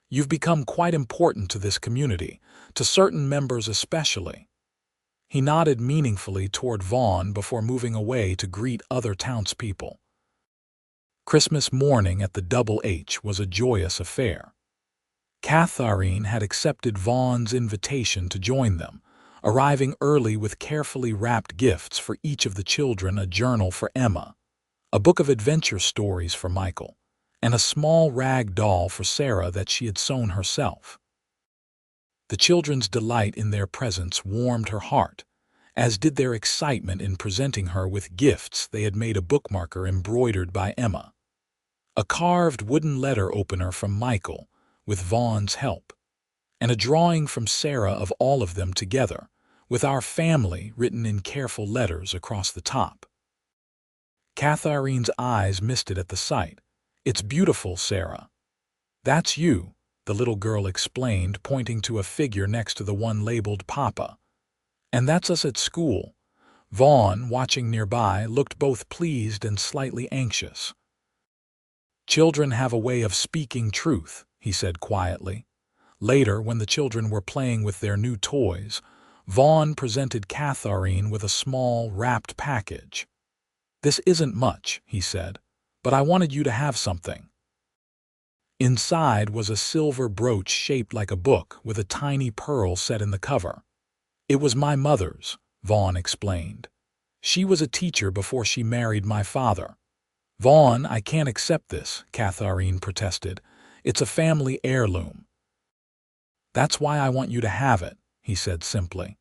"You've become quite important to this community, to certain members especially." He nodded meaningfully toward Vaughn before moving away to greet other townspeople. Christmas morning at the Double H was a joyous affair. Katharine had accepted Vaughn's invitation to join them, arriving early with carefully wrapped gifts for each of the children, a journal for Emma, a book of adventure stories for Michael, and a small rag doll for Sarah that she had sewn herself. The children's delight in their presence warmed her heart, as did their excitement in presenting her with gifts they had made, a bookmarker embroidered by Emma, a carved wooden letter opener from Michael, with Vaughn's help, and a drawing from Sarah of all of them together, with "Our Family" written in careful letters across the top. Katharine's eyes misted at the sight, "It's beautiful, Sarah." "That's you," the little girl explained, pointing to a figure next to the one labeled Papa. "And that's us at school." Vaughn, watching nearby, looked both pleased and slightly anxious. "Children have a way of speaking truth," he said quietly. Later, when the children were playing with their new toys, Vaughn presented Katharine with a small, wrapped package. "This isn't much," he said, "but I wanted you to have something." Inside was a silver brooch shaped like a book with a tiny pearl set in the cover. "It was my mother's," Vaughn explained. "She was a teacher before she married my father." "Vaughn, I can't accept this," Katharine protested. "It's a family heirloom." "That's why I want you to have it," he said simply.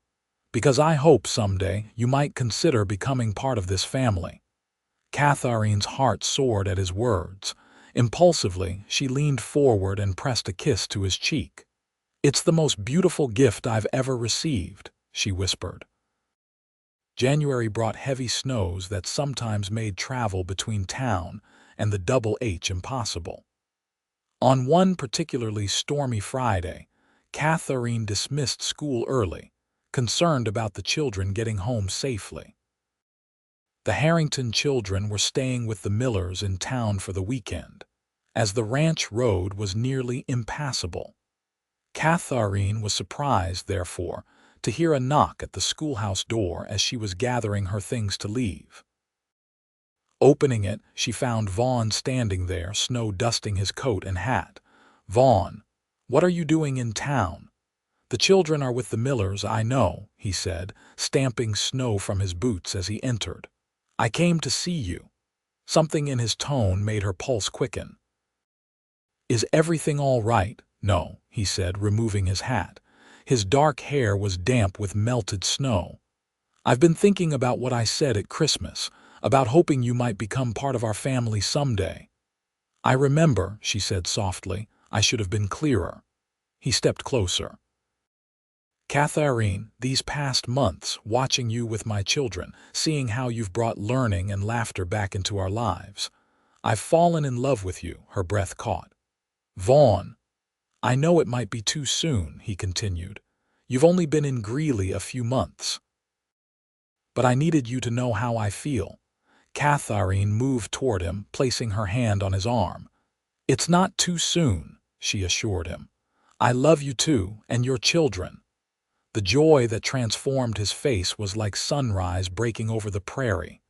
"Because I hope someday you might consider becoming part of this family." Katharine's heart soared at his words. Impulsively, she leaned forward and pressed a kiss to his cheek. "It's the most beautiful gift I've ever received," she whispered. January brought heavy snows that sometimes made travel between town and the Double H impossible. On one particularly stormy Friday, Katharine dismissed school early, concerned about the children getting home safely. The Harrington children were staying with the Millers in town for the weekend, as the ranch road was nearly impassable. Katharine was surprised, therefore, to hear a knock at the schoolhouse door as she was gathering her things to leave. Opening it, she found Vaughn standing there, snow-dusting his coat and hat. "Vaughn, what are you doing in town?" "The children are with the Millers, I know," he said, stamping snow from his boots as he entered. "I came to see you." Something in his tone made her pulse quicken. "Is everything all right?" "No," he said, removing his hat. His dark hair was damp with melted snow. "I've been thinking about what I said at Christmas, about hoping you might become part of our family someday." "I remember," she said softly. "I should have been clearer." He stepped closer. "Katharine, these past months, watching you with my children, seeing how you've brought learning and laughter back into our lives, I've fallen in love with you," her breath caught. "Vaughn, I know it might be too soon," he continued. "You've only been in Greeley a few months. But I needed you to know how I feel." Katharine moved toward him, placing her hand on his arm. "It's not too soon," she assured him. "I love you too, and your children." The joy that transformed his face was like sunrise breaking over the prairie.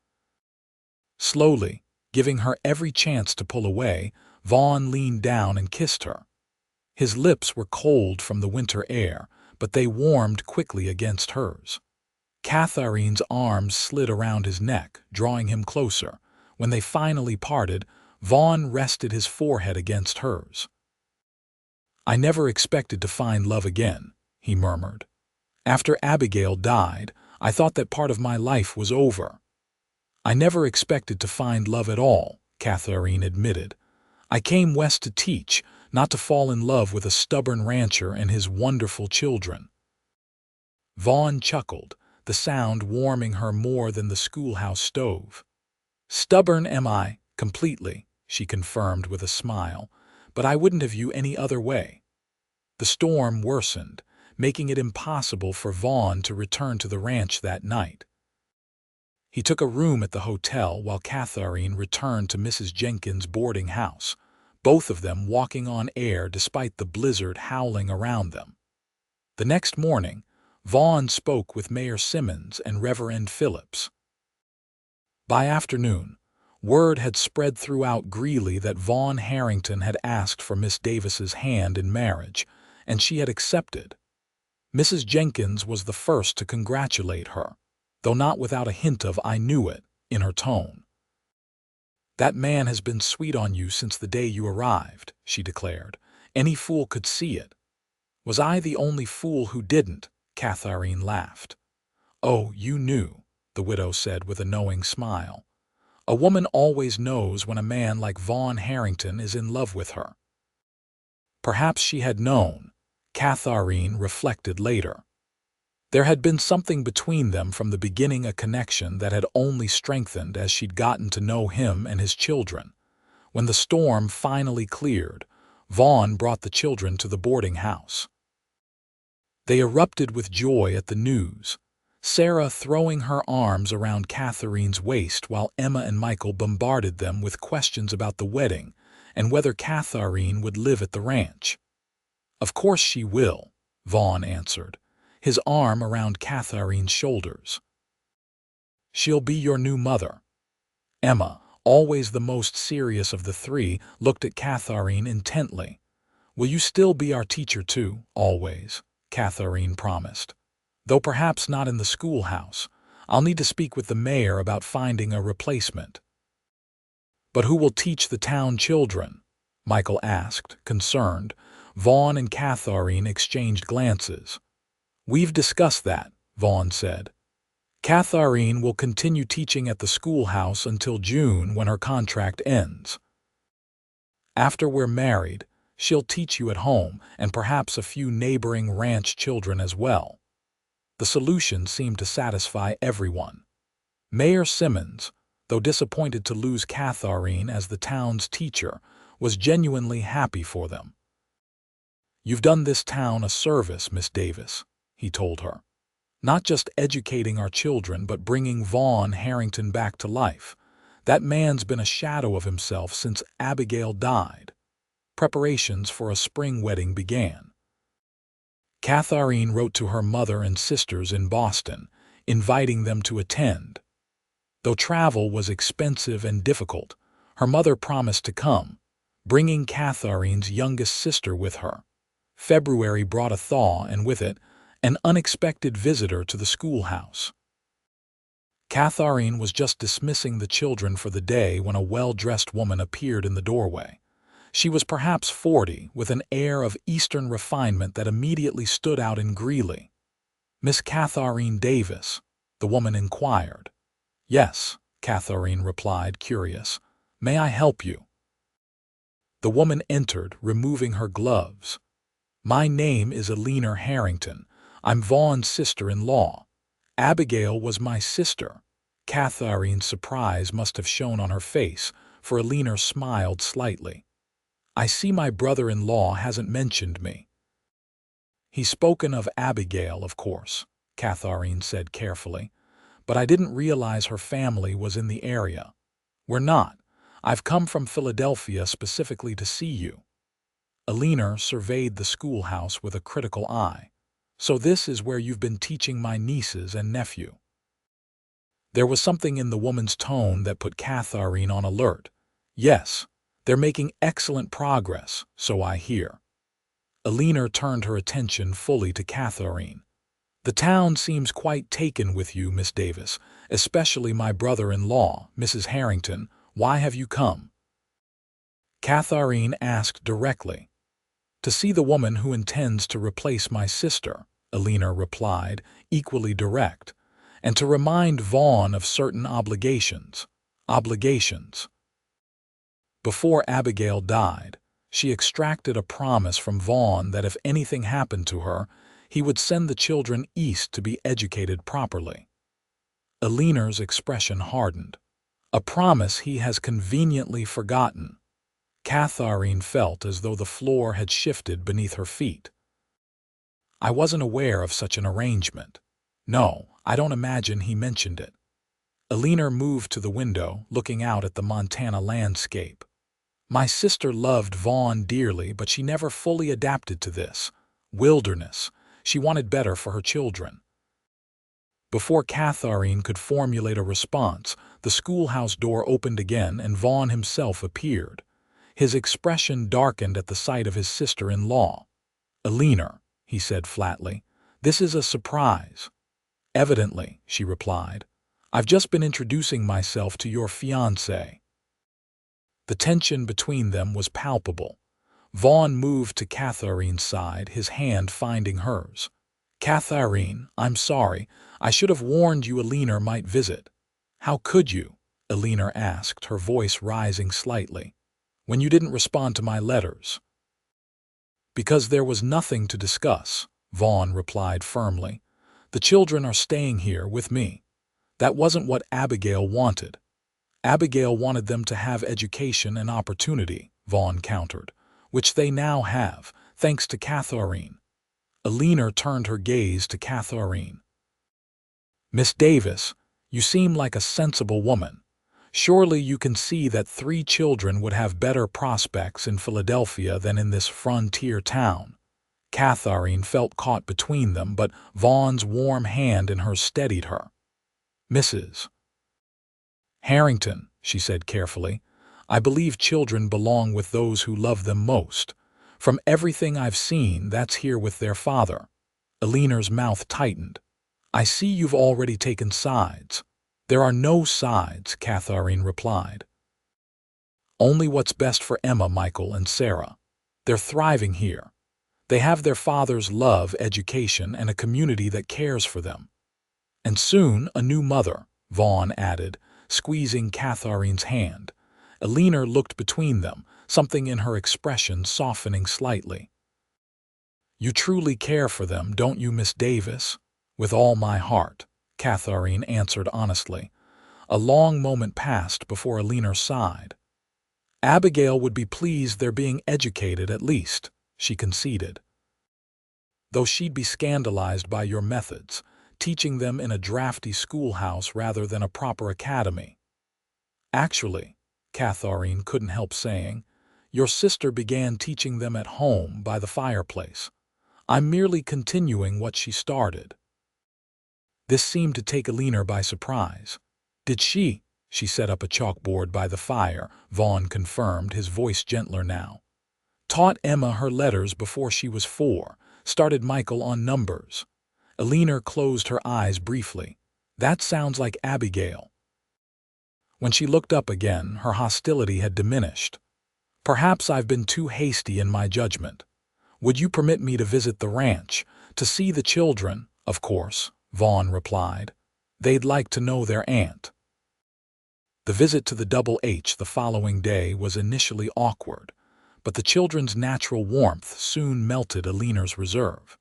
Slowly, giving her every chance to pull away, Vaughn leaned down and kissed her. His lips were cold from the winter air, but they warmed quickly against hers. Katharine's arms slid around his neck, drawing him closer. When they finally parted, Vaughn rested his forehead against hers. "I never expected to find love again," he murmured. "After Abigail died, I thought that part of my life was over." "I never expected to find love at all," Katharine admitted. "I came west to teach, not to fall in love with a stubborn rancher and his wonderful children." Vaughn chuckled, the sound warming her more than the schoolhouse stove. "Stubborn am I, completely," she confirmed with a smile, "but I wouldn't have you any other way." The storm worsened, making it impossible for Vaughn to return to the ranch that night. He took a room at the hotel while Katharine returned to Mrs. Jenkins' boarding house, both of them walking on air despite the blizzard howling around them. The next morning, Vaughn spoke with Mayor Simmons and Reverend Phillips. By afternoon, word had spread throughout Greeley that Vaughn Harrington had asked for Miss Davis's hand in marriage, and she had accepted. Mrs. Jenkins was the first to congratulate her, though not without a hint of "I knew it" in her tone. "That man has been sweet on you since the day you arrived," she declared. "Any fool could see it." "Was I the only fool who didn't?" Katharine laughed. "Oh, you knew," the widow said with a knowing smile. "A woman always knows when a man like Vaughn Harrington is in love with her." Perhaps she had known, Katharine reflected later. There had been something between them from the beginning, a connection that had only strengthened as she'd gotten to know him and his children. When the storm finally cleared, Vaughn brought the children to the boarding house. They erupted with joy at the news, Sarah throwing her arms around Katharine's waist while Emma and Michael bombarded them with questions about the wedding and whether Katharine would live at the ranch. "Of course she will," Vaughn answered, his arm around Katharine's shoulders. "She'll be your new mother." Emma, always the most serious of the three, looked at Katharine intently. "Will you still be our teacher too, always?" Katharine promised. "Though perhaps not in the schoolhouse. I'll need to speak with the mayor about finding a replacement." "But who will teach the town children?" Michael asked, concerned. Vaughn and Katharine exchanged glances. "We've discussed that," Vaughn said. "Katharine will continue teaching at the schoolhouse until June when her contract ends. After we're married, she'll teach you at home and perhaps a few neighboring ranch children as well." The solution seemed to satisfy everyone. Mayor Simmons, though disappointed to lose Katharine as the town's teacher, was genuinely happy for them. "You've done this town a service, Miss Davis," he told her. "Not just educating our children, but bringing Vaughn Harrington back to life. That man's been a shadow of himself since Abigail died." Preparations for a spring wedding began. Katharine wrote to her mother and sisters in Boston, inviting them to attend. Though travel was expensive and difficult, her mother promised to come, bringing Katharine's youngest sister with her. February brought a thaw, and with it, an unexpected visitor to the schoolhouse. Katharine was just dismissing the children for the day when a well-dressed woman appeared in the doorway. She was perhaps 40, with an air of Eastern refinement that immediately stood out in Greeley. "Miss Katharine Davis?" the woman inquired. "Yes," Katharine replied, curious. "May I help you?" The woman entered, removing her gloves. "My name is Vaughn Harrington. I'm Vaughn's sister-in-law. Abigail was my sister." Katharine's surprise must have shown on her face, for Vaughn smiled slightly. "I see my brother-in-law hasn't mentioned me." "He's spoken of Abigail, of course," Katharine said carefully. "But I didn't realize her family was in the area." "We're not. I've come from Philadelphia specifically to see you." Vaughn surveyed the schoolhouse with a critical eye. "So this is where you've been teaching my nieces and nephew?" There was something in the woman's tone that put Katharine on alert. "Yes, they're making excellent progress, so I hear." Vaughn turned her attention fully to Katharine. "The town seems quite taken with you, Miss Davis, especially my brother-in-law, Mrs. Harrington. Why have you come?" Katharine asked directly. "To see the woman who intends to replace my sister," Vaughn replied, equally direct, "and to remind Vaughn of certain obligations." Obligations. Before Abigail died, she extracted a promise from Vaughn that if anything happened to her, he would send the children east to be educated properly. Vaughn's expression hardened. A promise he has conveniently forgotten. Katharine felt as though the floor had shifted beneath her feet. "I wasn't aware of such an arrangement. No, I don't imagine he mentioned it." Vaughn moved to the window, looking out at the Montana landscape. "My sister loved Vaughn dearly, but she never fully adapted to this wilderness. She wanted better for her children." Before Katharine could formulate a response, the schoolhouse door opened again and Vaughn himself appeared. His expression darkened at the sight of his sister-in-law. "Vaughn," he said flatly, "this is a surprise." "Evidently," she replied. "I've just been introducing myself to your fiancé." The tension between them was palpable. Vaughn moved to Katharine's side, his hand finding hers. "Katharine, I'm sorry. I should have warned you Vaughn might visit." "How could you?" Vaughn asked, her voice rising slightly. "When you didn't respond to my letters?" "Because there was nothing to discuss," Vaughn replied firmly. "The children are staying here with me. That wasn't what Abigail wanted." Abigail wanted them to have education and opportunity, Vaughn countered, which they now have, thanks to Katharine. Alina turned her gaze to Katharine. Miss Davis, you seem like a sensible woman. Surely you can see that 3 children would have better prospects in Philadelphia than in this frontier town. Katharine felt caught between them, but Vaughn's warm hand in hers steadied her. Mrs. Harrington, she said carefully, I believe children belong with those who love them most. From everything I've seen, that's here with their father. Alina's mouth tightened. I see you've already taken sides. There are no sides, Katharine replied. Only what's best for Emma, Michael, and Sarah. They're thriving here. They have their father's love, education, and a community that cares for them. And soon a new mother, Vaughn added, squeezing Katharine's hand. Alina looked between them, something in her expression softening slightly. You truly care for them, don't you, Miss Davis? With all my heart, Katharine answered honestly. A long moment passed before Alina sighed. Abigail would be pleased they're being educated at least, she conceded. Though she'd be scandalized by your methods, teaching them in a drafty schoolhouse rather than a proper academy. Actually, Katharine couldn't help saying, your sister began teaching them at home by the fireplace. I'm merely continuing what she started. This seemed to take Alina by surprise. Did she? She set up a chalkboard by the fire, Vaughn confirmed, his voice gentler now. Taught Emma her letters before she was 4, started Michael on numbers. Alina closed her eyes briefly. That sounds like Abigail. When she looked up again, her hostility had diminished. Perhaps I've been too hasty in my judgment. Would you permit me to visit the ranch, to see the children? Of course, Vaughn replied. They'd like to know their aunt. The visit to the Double H the following day was initially awkward, but the children's natural warmth soon melted Alina's reserve.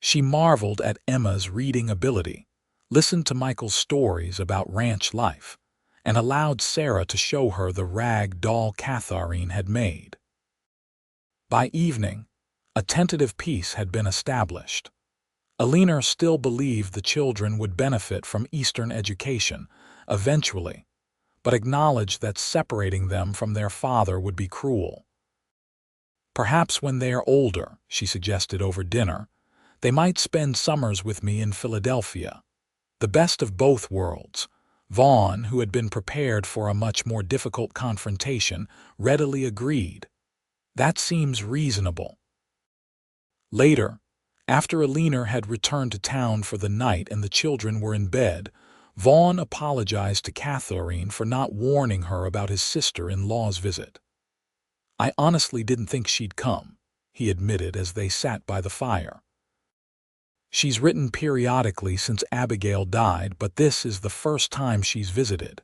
She marveled at Emma's reading ability, listened to Michael's stories about ranch life, and allowed Sarah to show her the rag doll Katharine had made. By evening, a tentative peace had been established. Alina still believed the children would benefit from Eastern education, eventually, but acknowledged that separating them from their father would be cruel. Perhaps when they are older, she suggested over dinner, they might spend summers with me in Philadelphia. The best of both worlds. Vaughn, who had been prepared for a much more difficult confrontation, readily agreed. That seems reasonable. Later, after Alina had returned to town for the night and the children were in bed, Vaughn apologized to Katharine for not warning her about his sister-in-law's visit. I honestly didn't think she'd come, he admitted as they sat by the fire. She's written periodically since Abigail died, but this is the first time she's visited.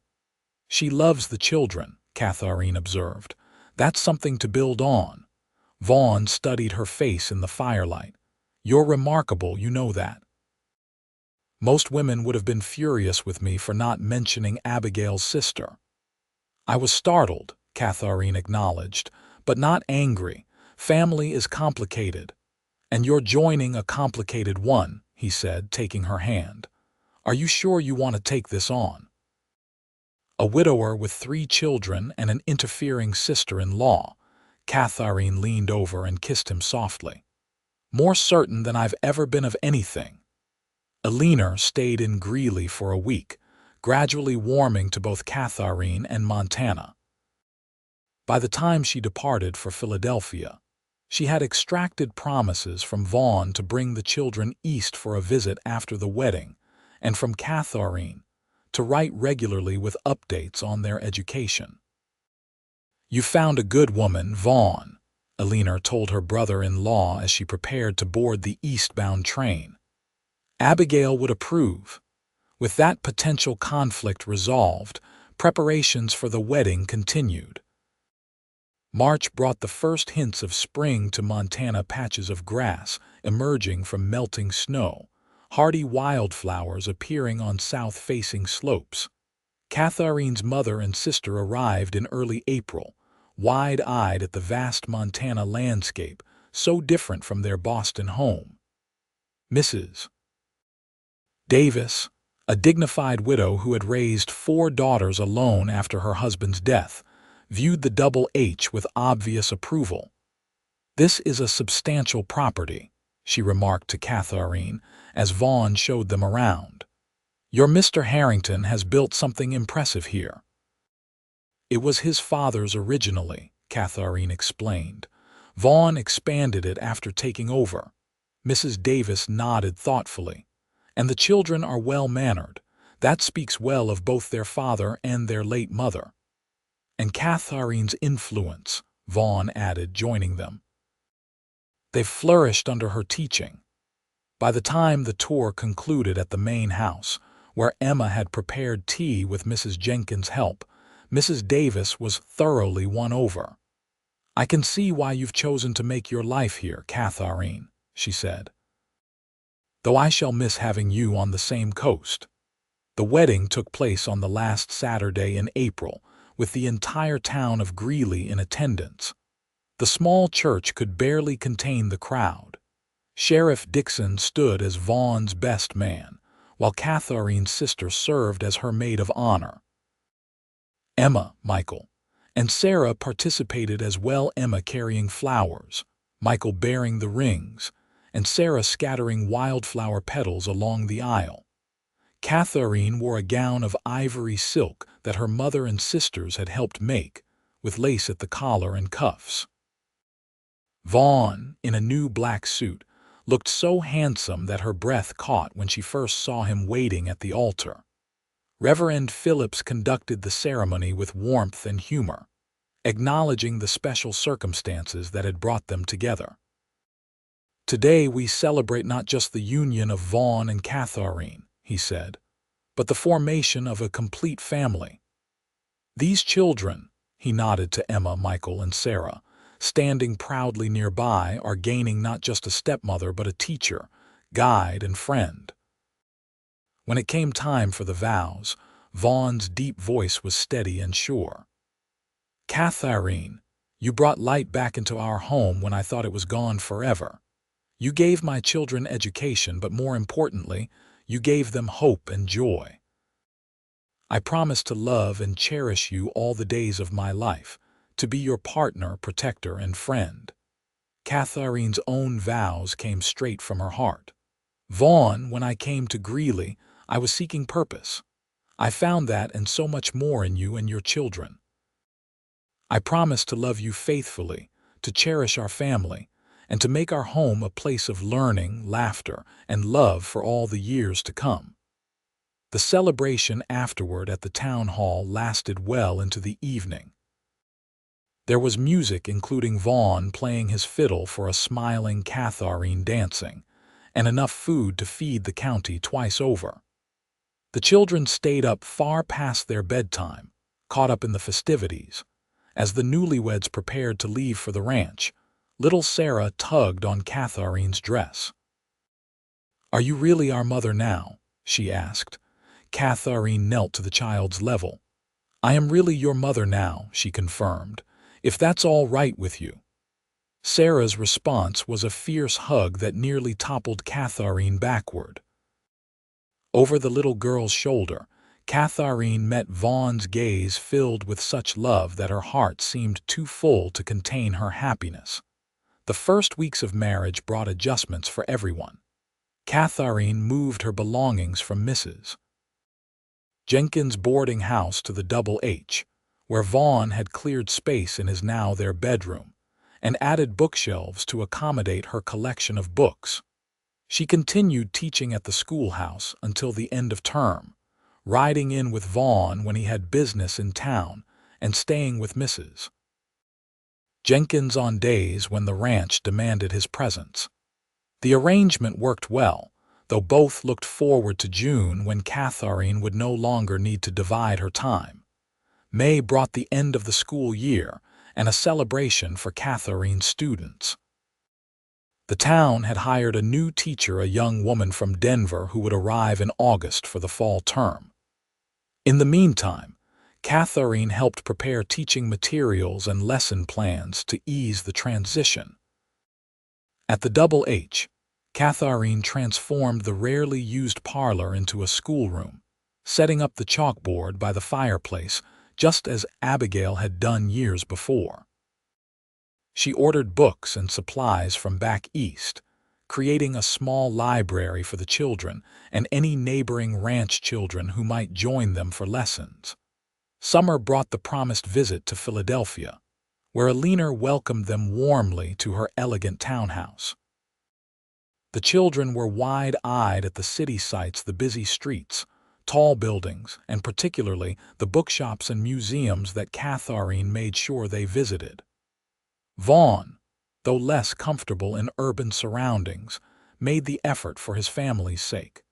She loves the children, Katharine observed. That's something to build on. Vaughn studied her face in the firelight. You're remarkable, you know that. Most women would have been furious with me for not mentioning Abigail's sister. I was startled, Katharine acknowledged, but not angry. Family is complicated. And you're joining a complicated one, he said, taking her hand. Are you sure you want to take this on? A widower with 3 children and an interfering sister-in-law, Katharine leaned over and kissed him softly. More certain than I've ever been of anything. Alina stayed in Greeley for a week, gradually warming to both Katharine and Montana. By the time she departed for Philadelphia, she had extracted promises from Vaughn to bring the children east for a visit after the wedding, and from Katharine to write regularly with updates on their education. You found a good woman, Vaughn, Alina told her brother-in-law as she prepared to board the eastbound train. Abigail would approve. With that potential conflict resolved, preparations for the wedding continued. March brought the first hints of spring to Montana, patches of grass emerging from melting snow, hardy wildflowers appearing on south-facing slopes. Katharine's mother and sister arrived in early April, wide-eyed at the vast Montana landscape, so different from their Boston home. Mrs. Davis, a dignified widow who had raised 4 daughters alone after her husband's death, viewed the double H with obvious approval. "This is a substantial property," she remarked to Katharine as Vaughn showed them around. "Your Mr. Harrington has built something impressive here." "It was his father's originally," Katharine explained. "Vaughn expanded it after taking over." Mrs. Davis nodded thoughtfully. "And the children are well-mannered. That speaks well of both their father and their late mother." "And Katharine's influence," Vaughn added, joining them. "They've flourished under her teaching." By the time the tour concluded at the main house, where Emma had prepared tea with Mrs. Jenkins' help, Mrs. Davis was thoroughly won over. "I can see why you've chosen to make your life here, Katharine," she said. "Though I shall miss having you on the same coast." The wedding took place on the last Saturday in April, with the entire town of Greeley in attendance. The small church could barely contain the crowd. Sheriff Dixon stood as Vaughn's best man, while Katharine's sister served as her maid of honor. Emma, Michael, and Sarah participated as well, Emma carrying flowers, Michael bearing the rings, and Sarah scattering wildflower petals along the aisle. Katharine wore a gown of ivory silk that her mother and sisters had helped make, with lace at the collar and cuffs. Vaughn, in a new black suit, looked so handsome that her breath caught when she first saw him waiting at the altar. Reverend Phillips conducted the ceremony with warmth and humor, acknowledging the special circumstances that had brought them together. "Today we celebrate not just the union of Vaughn and Katharine," he said, "but the formation of a complete family. These children," he nodded to Emma, Michael, and Sarah, standing proudly nearby, "are gaining not just a stepmother but a teacher, guide, and friend." When it came time for the vows, Vaughn's deep voice was steady and sure. "Katharine, you brought light back into our home when I thought it was gone forever. You gave my children education, but more importantly, you gave them hope and joy. I promise to love and cherish you all the days of my life, to be your partner, protector, and friend." Katharine's own vows came straight from her heart. "Vaughn, when I came to Greeley, I was seeking purpose. I found that and so much more in you and your children. I promise to love you faithfully, to cherish our family, and to make our home a place of learning, laughter, and love for all the years to come." The celebration afterward at the town hall lasted well into the evening. There was music, including Vaughn playing his fiddle for a smiling Katharine dancing, and enough food to feed the county twice over. The children stayed up far past their bedtime, caught up in the festivities. As the newlyweds prepared to leave for the ranch, little Sarah tugged on Katharine's dress. "Are you really our mother now?" she asked. Katharine knelt to the child's level. "I am really your mother now," she confirmed, "if that's all right with you." Sarah's response was a fierce hug that nearly toppled Katharine backward. Over the little girl's shoulder, Katharine met Vaughn's gaze filled with such love that her heart seemed too full to contain her happiness. The first weeks of marriage brought adjustments for everyone. Katharine moved her belongings from Mrs. Jenkins' boarding house to the Double H, where Vaughn had cleared space in his now their bedroom, and added bookshelves to accommodate her collection of books. She continued teaching at the schoolhouse until the end of term, riding in with Vaughn when he had business in town and staying with Mrs. Jenkins on days when the ranch demanded his presence. The arrangement worked well, though both looked forward to June when Katharine would no longer need to divide her time. May brought the end of the school year and a celebration for Katharine's students. The town had hired a new teacher, a young woman from Denver who would arrive in August for the fall term. In the meantime, Katharine helped prepare teaching materials and lesson plans to ease the transition. At the Double H, Katharine transformed the rarely used parlor into a schoolroom, setting up the chalkboard by the fireplace just as Abigail had done years before. She ordered books and supplies from back east, creating a small library for the children and any neighboring ranch children who might join them for lessons. Summer brought the promised visit to Philadelphia, where Alina welcomed them warmly to her elegant townhouse. The children were wide-eyed at the city sights, the busy streets, tall buildings, and particularly the bookshops and museums that Katharine made sure they visited. Vaughn, though less comfortable in urban surroundings, made the effort for his family's sake.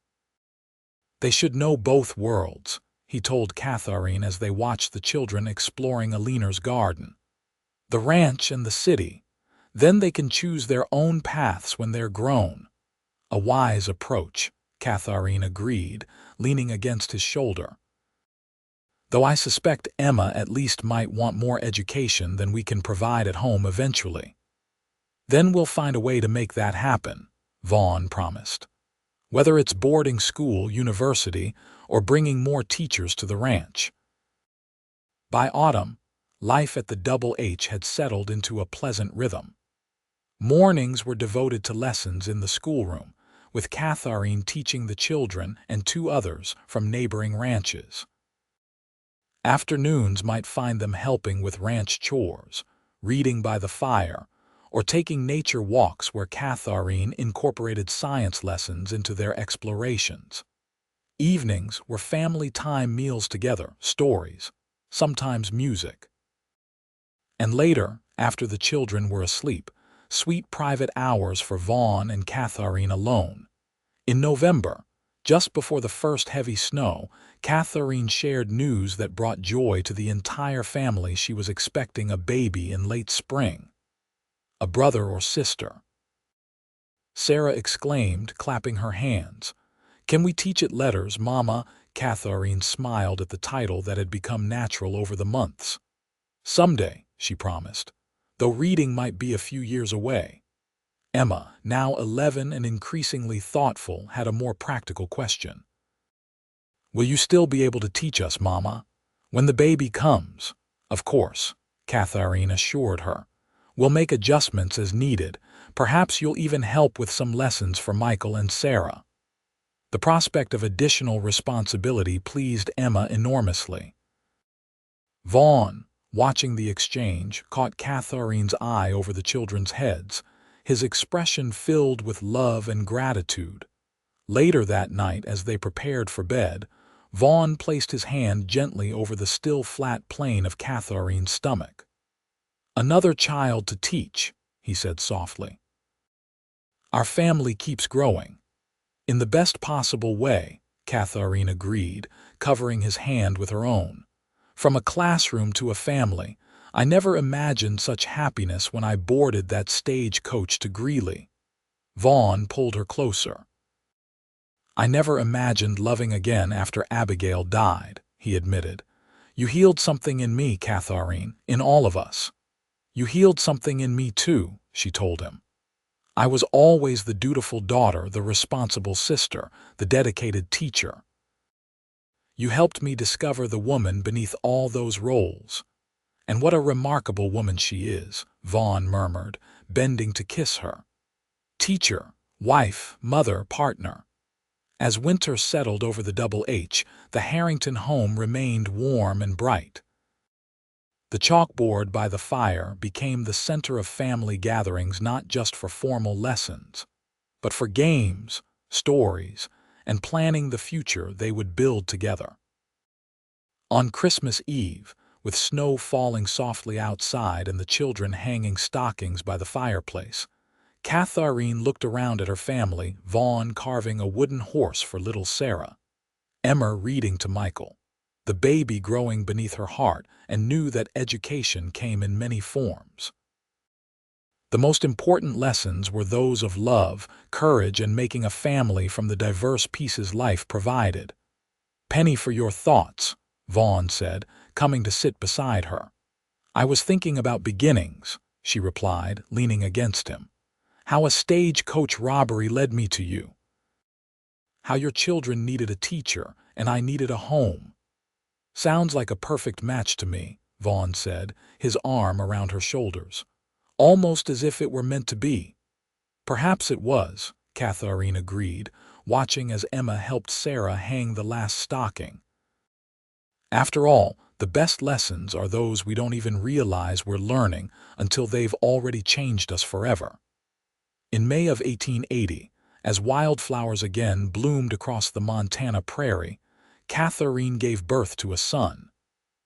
They should know both worlds, he told Katharine as they watched the children exploring Alina's garden. The ranch and the city, then they can choose their own paths when they're grown. A wise approach, Katharine agreed, leaning against his shoulder. Though I suspect Emma at least might want more education than we can provide at home eventually. Then we'll find a way to make that happen, Vaughn promised. Whether it's boarding school, university, or bringing more teachers to the ranch. By autumn, life at the Double H had settled into a pleasant rhythm. Mornings were devoted to lessons in the schoolroom, with Katharine teaching the children and 2 others from neighboring ranches. Afternoons might find them helping with ranch chores, reading by the fire, or taking nature walks where Katharine incorporated science lessons into their explorations. Evenings were family time, meals together, stories, sometimes music. And later, after the children were asleep, sweet private hours for Vaughn and Katharine alone. In November, just before the first heavy snow, Katharine shared news that brought joy to the entire family. She was expecting a baby in late spring. A brother or sister. Sarah exclaimed, clapping her hands. "Can we teach it letters, Mama?" Katharine smiled at the title that had become natural over the months. "Someday," she promised, though reading might be a few years away. Emma, now 11 and increasingly thoughtful, had a more practical question. "Will you still be able to teach us, Mama, when the baby comes?" "Of course," Katharine assured her. "We'll make adjustments as needed. Perhaps you'll even help with some lessons for Michael and Sarah." The prospect of additional responsibility pleased Emma enormously. Vaughn, watching the exchange, caught Katharine's eye over the children's heads, his expression filled with love and gratitude. Later that night, as they prepared for bed, Vaughn placed his hand gently over the still flat plane of Katharine's stomach. "Another child to teach," he said softly. "Our family keeps growing." "In the best possible way," Katharine agreed, covering his hand with her own. "From a classroom to a family, I never imagined such happiness when I boarded that stagecoach to Greeley." Vaughn pulled her closer. "I never imagined loving again after Abigail died," he admitted. "You healed something in me, Katharine, in all of us." "You healed something in me too," she told him. "I was always the dutiful daughter, the responsible sister, the dedicated teacher. You helped me discover the woman beneath all those roles." "And what a remarkable woman she is," Vaughn murmured, bending to kiss her. "Teacher, wife, mother, partner." As winter settled over the Double H, the Harrington home remained warm and bright. The chalkboard by the fire became the center of family gatherings, not just for formal lessons, but for games, stories, and planning the future they would build together. On Christmas Eve, with snow falling softly outside and the children hanging stockings by the fireplace, Katharine looked around at her family, Vaughn carving a wooden horse for little Sarah, Emma reading to Michael, the baby growing beneath her heart, and knew that education came in many forms. The most important lessons were those of love, courage, and making a family from the diverse pieces life provided. "Penny for your thoughts," Vaughn said, coming to sit beside her. "I was thinking about beginnings," she replied, leaning against him. "How a stagecoach robbery led me to you. How your children needed a teacher and I needed a home." "Sounds like a perfect match to me," Vaughn said, his arm around her shoulders. "Almost as if it were meant to be." "Perhaps it was," Katharine agreed, watching as Emma helped Sarah hang the last stocking. "After all, the best lessons are those we don't even realize we're learning until they've already changed us forever." In May of 1880, as wildflowers again bloomed across the Montana prairie, Katharine gave birth to a son.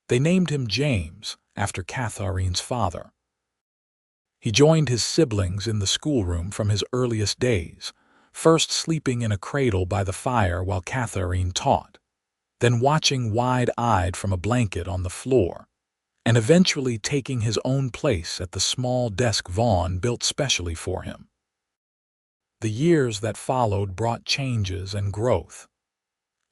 They named him James, after Katharine's father. He joined his siblings in the schoolroom from his earliest days, first sleeping in a cradle by the fire while Katharine taught, then watching wide-eyed from a blanket on the floor, and eventually taking his own place at the small desk Vaughn built specially for him. The years that followed brought changes and growth.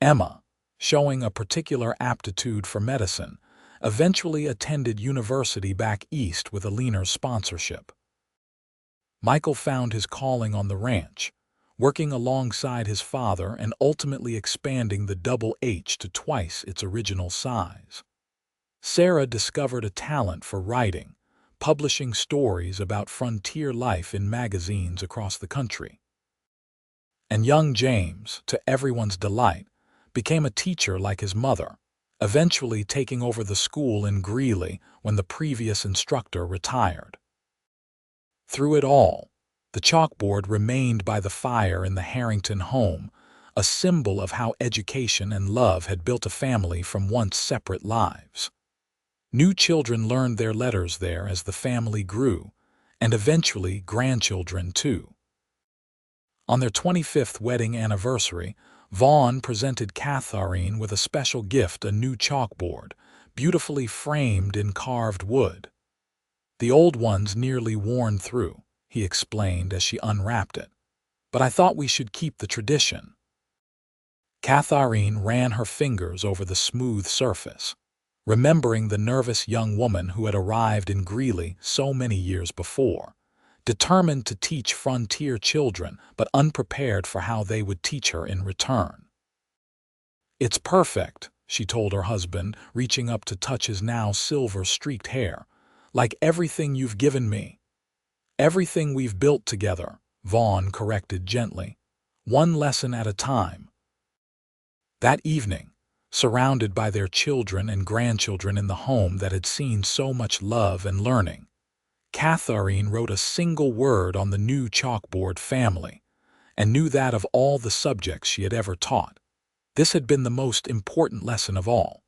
Emma, showing a particular aptitude for medicine, eventually attended university back east with a leaner sponsorship. Michael found his calling on the ranch, working alongside his father and ultimately expanding the Double H to twice its original size. Sarah discovered a talent for writing, publishing stories about frontier life in magazines across the country. And young James, to everyone's delight, became a teacher like his mother, eventually taking over the school in Greeley when the previous instructor retired. Through it all, the chalkboard remained by the fire in the Harrington home, a symbol of how education and love had built a family from once separate lives. New children learned their letters there as the family grew, and eventually grandchildren too. On their 25th wedding anniversary, Vaughn presented Katharine with a special gift, a new chalkboard, beautifully framed in carved wood. "The old one's nearly worn through," he explained as she unwrapped it, "but I thought we should keep the tradition." Katharine ran her fingers over the smooth surface, remembering the nervous young woman who had arrived in Greeley so many years before, determined to teach frontier children but unprepared for how they would teach her in return. "It's perfect," she told her husband, reaching up to touch his now silver-streaked hair. "Like everything you've given me." "Everything we've built together," Vaughn corrected gently. "One lesson at a time." That evening, surrounded by their children and grandchildren in the home that had seen so much love and learning, Katharine wrote a single word on the new chalkboard: family, and knew that of all the subjects she had ever taught, this had been the most important lesson of all.